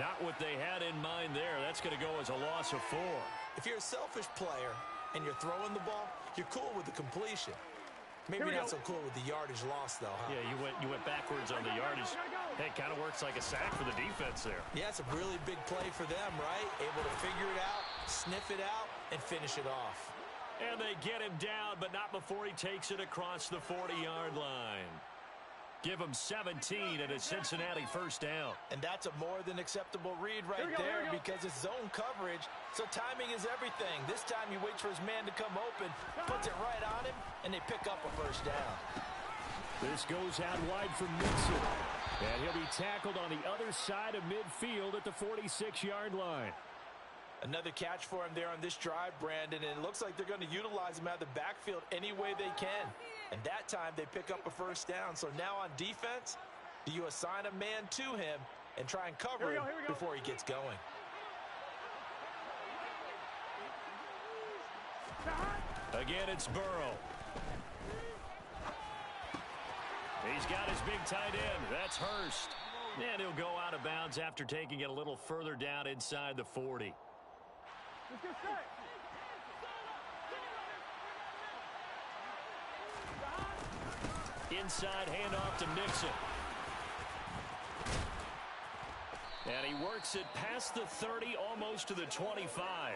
Not what they had in mind there. That's going to go as a loss of 4. If you're a selfish player and you're throwing the ball, you're cool with the completion. Maybe not so cool with the yardage loss, though, huh? Yeah, you went backwards on the yardage. Hey, it kind of works like a sack for the defense there. Yeah, it's a really big play for them, right? Able to figure it out, sniff it out, and finish it off. And they get him down, but not before he takes it across the 40-yard line. Give him 17 and a Cincinnati first down. And that's a more than acceptable read right there because it's zone coverage, so timing is everything. This time he waits for his man to come open, puts it right on him, and they pick up a first down. This goes out wide for Mixon. And he'll be tackled on the other side of midfield at the 46-yard line. Another catch for him there on this drive, Brandon, and it looks like they're going to utilize him out of the backfield any way they can. And that time they pick up a first down. So now on defense, do you assign a man to him and try and cover him before he gets going? Again, it's Burrow. He's got his big tight end. That's Hurst. And he'll go out of bounds after taking it a little further down inside the 40. Let's get set. Inside handoff to Mixon. And he works it past the 30, almost to the 25.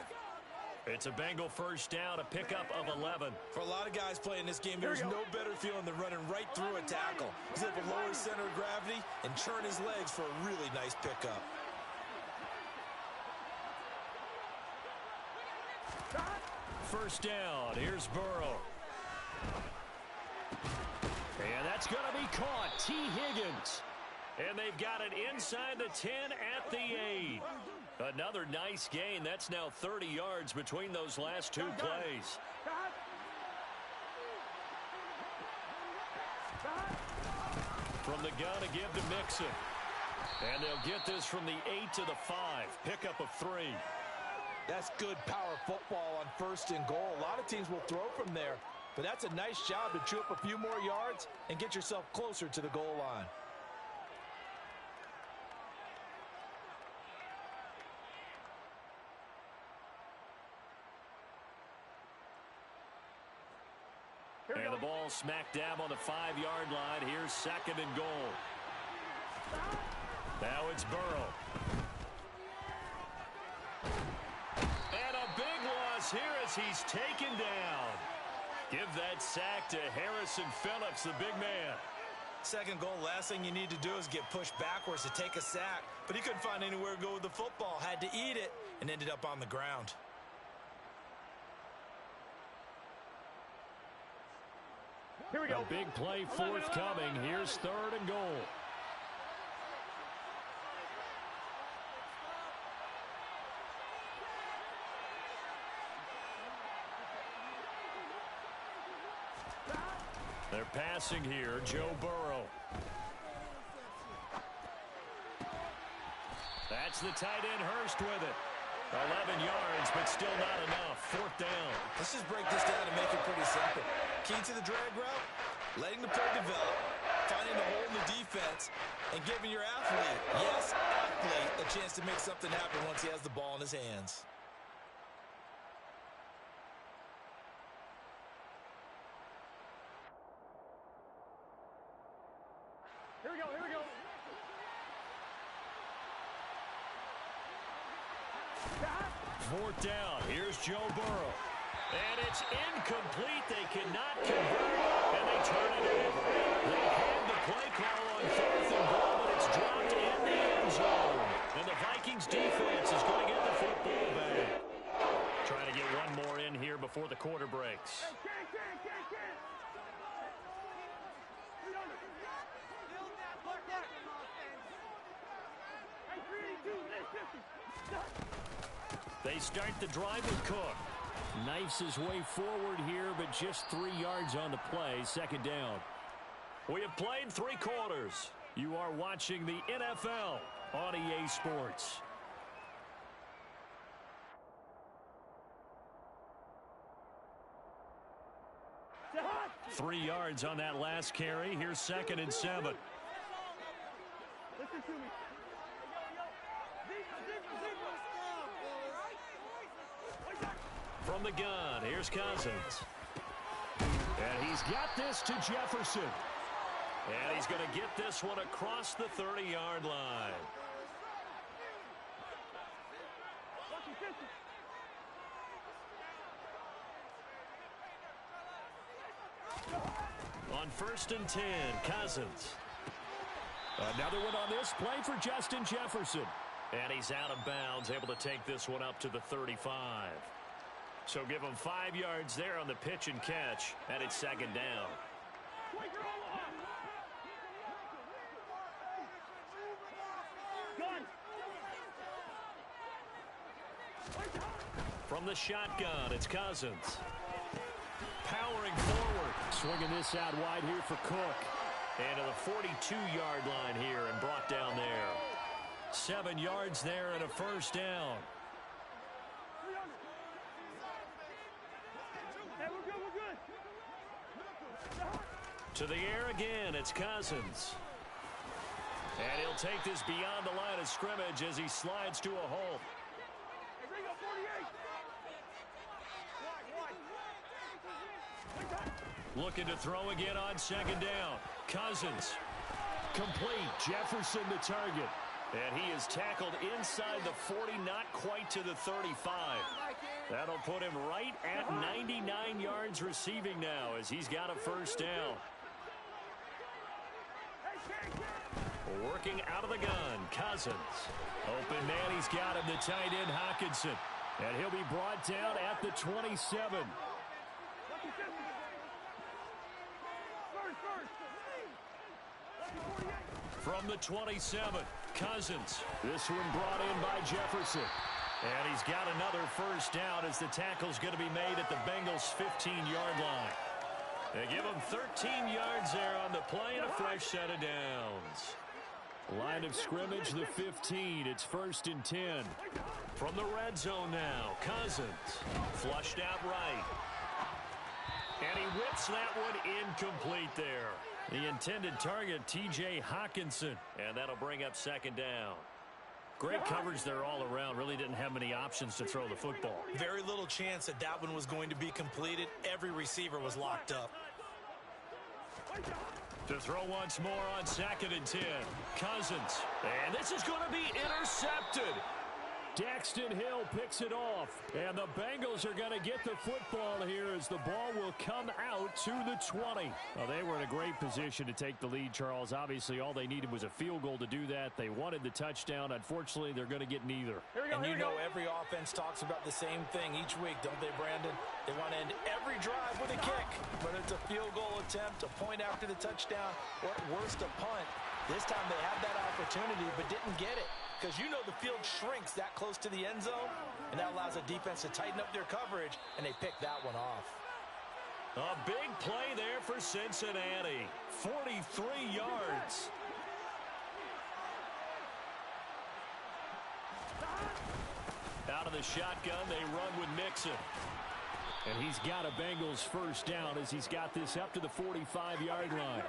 It's a Bengal first down, a pickup of 11. For a lot of guys playing this game, there's no better feeling than running right through a tackle. He's able to lower his center of gravity and churn his legs for a really nice pickup. First down, here's Burrow. And that's going to be caught. T. Higgins. And they've got it inside the 10 at the 8. Another nice gain. That's now 30 yards between those last two plays. From the gun, a give to Mixon. And they'll get this from the 8 to the 5. Pickup of 3. That's good power football on first and goal. A lot of teams will throw from there, but that's a nice job to chew up a few more yards and get yourself closer to the goal line. And the ball smack dab on the 5-yard line. Here's second and goal. Now it's Burrow. And a big loss here as he's taken down. Give that sack to Harrison Phillips, the big man. Second goal, last thing you need to do is get pushed backwards to take a sack. But he couldn't find anywhere to go with the football. Had to eat it and ended up on the ground. Here we go. A big play forthcoming. Here's third and goal. They're passing here. Joe Burrow. That's the tight end Hurst with it. 11 yards, but still not enough. Fourth down. Let's just break this down and make it pretty simple. Key to the drag route, letting the play develop, finding a hole in the defense, and giving your athlete, yes, athlete, a chance to make something happen once he has the ball in his hands. Here we go, here we go. Fourth down. Here's Joe Burrow. And it's incomplete. They cannot convert, and they turn it over. They had the play call on fourth and goal, but it's dropped in the end zone. And the Vikings defense is going to get the football back. Trying to get one more in here before the quarter breaks. They start the drive with Cook. Knifes his way forward here, but just 3 yards on the play. Second down. We have played 3 quarters. You are watching the NFL on EA Sports. Three yards on that last carry. Here's second and 7. Listen to me. From the gun, here's Cousins. And he's got this to Jefferson. And he's going to get this one across the 30-yard line. On first and 10, Cousins. Another one on this play for Justin Jefferson. And he's out of bounds, able to take this one up to the 35. So give him 5 yards there on the pitch and catch, and it's second down. From the shotgun, it's Cousins. Powering forward. Swinging this out wide here for Cook. And to the 42-yard line here and brought down there. 7 yards there and a first down. To the air again, it's Cousins. And he'll take this beyond the line of scrimmage as he slides to a halt. Looking to throw again on second down. Cousins. Complete. Jefferson the target. And he is tackled inside the 40, not quite to the 35. That'll put him right at 99 yards receiving now as he's got a first down. Working out of the gun, Cousins. Open man, he's got him, the tight end, Hockenson. And he'll be brought down at the 27. From the 27, Cousins. This one brought in by Jefferson. And he's got another first down as the tackle's going to be made at the Bengals' 15-yard line. They give him 13 yards there on the play and a fresh set of downs. Line of scrimmage, the 15. It's 1st and 10. From the red zone now, Cousins. Flushed out right. And he whips that one incomplete there. The intended target, T.J. Hockenson. And that'll bring up 2nd down. Great coverage there all around. Really didn't have many options to throw the football. Very little chance that that one was going to be completed. Every receiver was locked up. To throw once more on 2nd and 10. Cousins. And this is going to be intercepted. Daxton Hill picks it off. And the Bengals are going to get the football here as the ball will come out to the 20. Well, they were in a great position to take the lead, Charles. Obviously, all they needed was a field goal to do that. They wanted the touchdown. Unfortunately, they're going to get neither. And you know every offense talks about the same thing each week, don't they, Brandon? They want to end every drive with a kick. Whether it's a field goal attempt, a point after the touchdown, or at worst, a punt. This time they had that opportunity but didn't get it. Because you know the field shrinks that close to the end zone, and that allows the defense to tighten up their coverage, and they pick that one off. A big play there for Cincinnati. 43 yards. Out of the shotgun, they run with Mixon. And he's got a Bengals first down as he's got this up to the 45-yard line.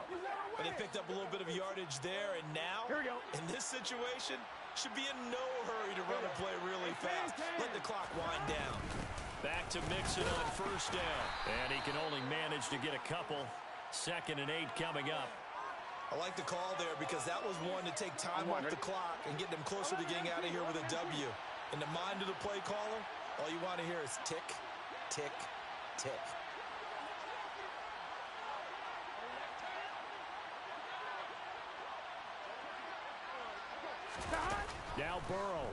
And they picked up a little bit of yardage there, and now, in this situation, should be in no hurry to run a play really fast. Let the clock wind down. Back to Mixon on first down. And he can only manage to get a couple. 2nd and 8 coming up. I like the call there because that was one to take time off the clock and get them closer to getting out of here with a W. In the mind of the play caller, all you want to hear is tick, tick, tick. Now Burrow.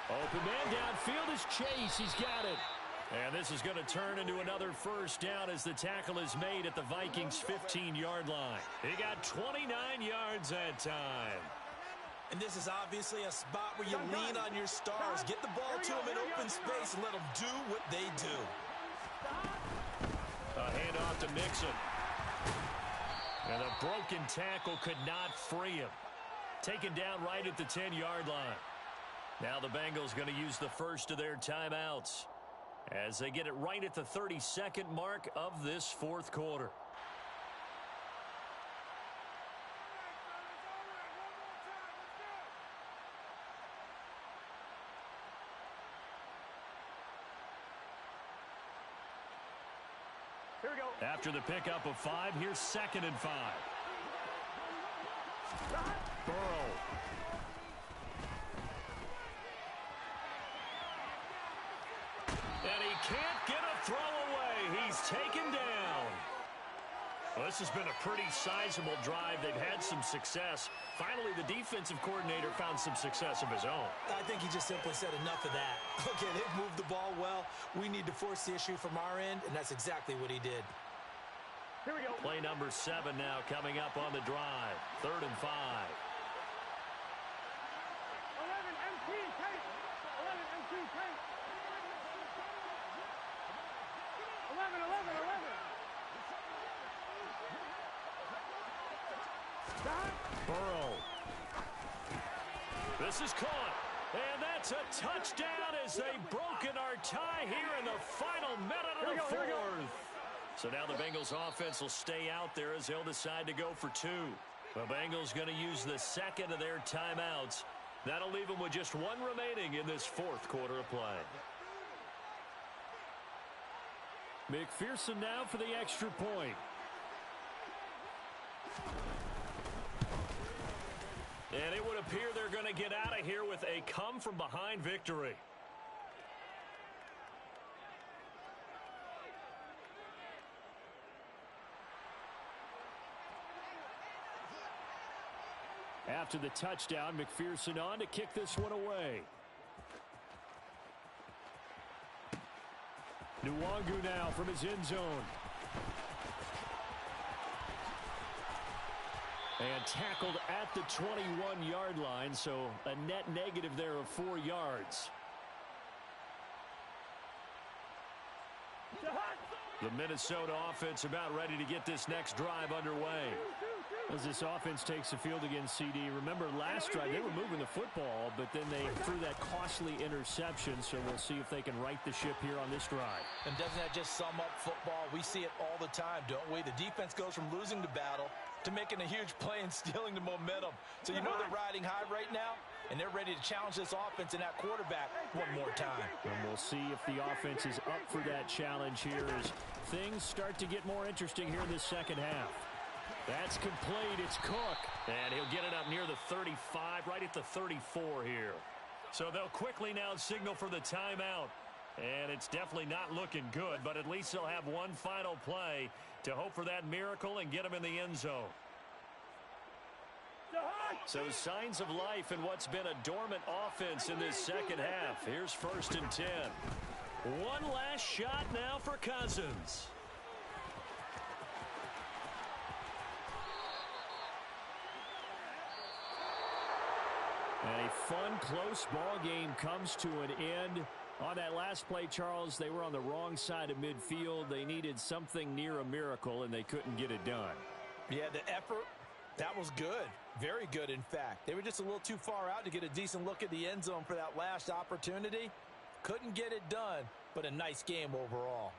Open man downfield is Chase. He's got it. And this is going to turn into another first down as the tackle is made at the Vikings' 15-yard line. He got 29 yards that time. And this is obviously a spot where you lean on your stars. Get the ball to them in open space and let them do what they do. A handoff to Mixon. And a broken tackle could not free him. Taken down right at the 10-yard line. Now the Bengals going to use the first of their timeouts as they get it right at the 32nd mark of this 4th quarter. Here we go. After the pickup of 5, here's 2nd and 5. Burrow. And he can't get a throw away. He's taken down. Well, this has been a pretty sizable drive. They've had some success. Finally, the defensive coordinator found some success of his own. I think he just simply said enough of that. Okay, they've moved the ball well. We need to force the issue from our end, and that's exactly what he did. Here we go. Play number 7 now coming up on the drive. 3rd and 5. 11 MT tape. 11 MT tape. 11, 11, 11. Burrow. This is caught. And that's a touchdown as they've broken our tie here in the final minute of the 4th. So now the Bengals offense will stay out there as they'll decide to go for 2. The Bengals going to use the 2nd of their timeouts. That'll leave them with just 1 remaining in this 4th quarter of play. McPherson now for the extra point. And it would appear they're going to get out of here with a come-from-behind victory. After the touchdown, McPherson on to kick this one away. Nwangu now from his end zone. And tackled at the 21-yard line, so a net negative there of 4 yards. The Minnesota offense about ready to get this next drive underway. As this offense takes the field against CD, remember last drive they were moving the football, but then they threw that costly interception, so we'll see if they can right the ship here on this drive. And doesn't that just sum up football? We see it all the time, don't we? The defense goes from losing the battle to making a huge play and stealing the momentum. So you know they're riding high right now, and they're ready to challenge this offense and that quarterback one more time. And we'll see if the offense is up for that challenge here as things start to get more interesting here in this second half. That's complete. It's Cook. And he'll get it up near the 35, right at the 34 here. So they'll quickly now signal for the timeout. And it's definitely not looking good, but at least they'll have one final play to hope for that miracle and get them in the end zone. So signs of life in what's been a dormant offense in this second half. Here's 1st and 10. One last shot now for Cousins. A fun, close ball game comes to an end. On that last play, Charles, they were on the wrong side of midfield. They needed something near a miracle, and they couldn't get it done. Yeah, the effort, that was good. Very good, in fact. They were just a little too far out to get a decent look at the end zone for that last opportunity. Couldn't get it done, but a nice game overall.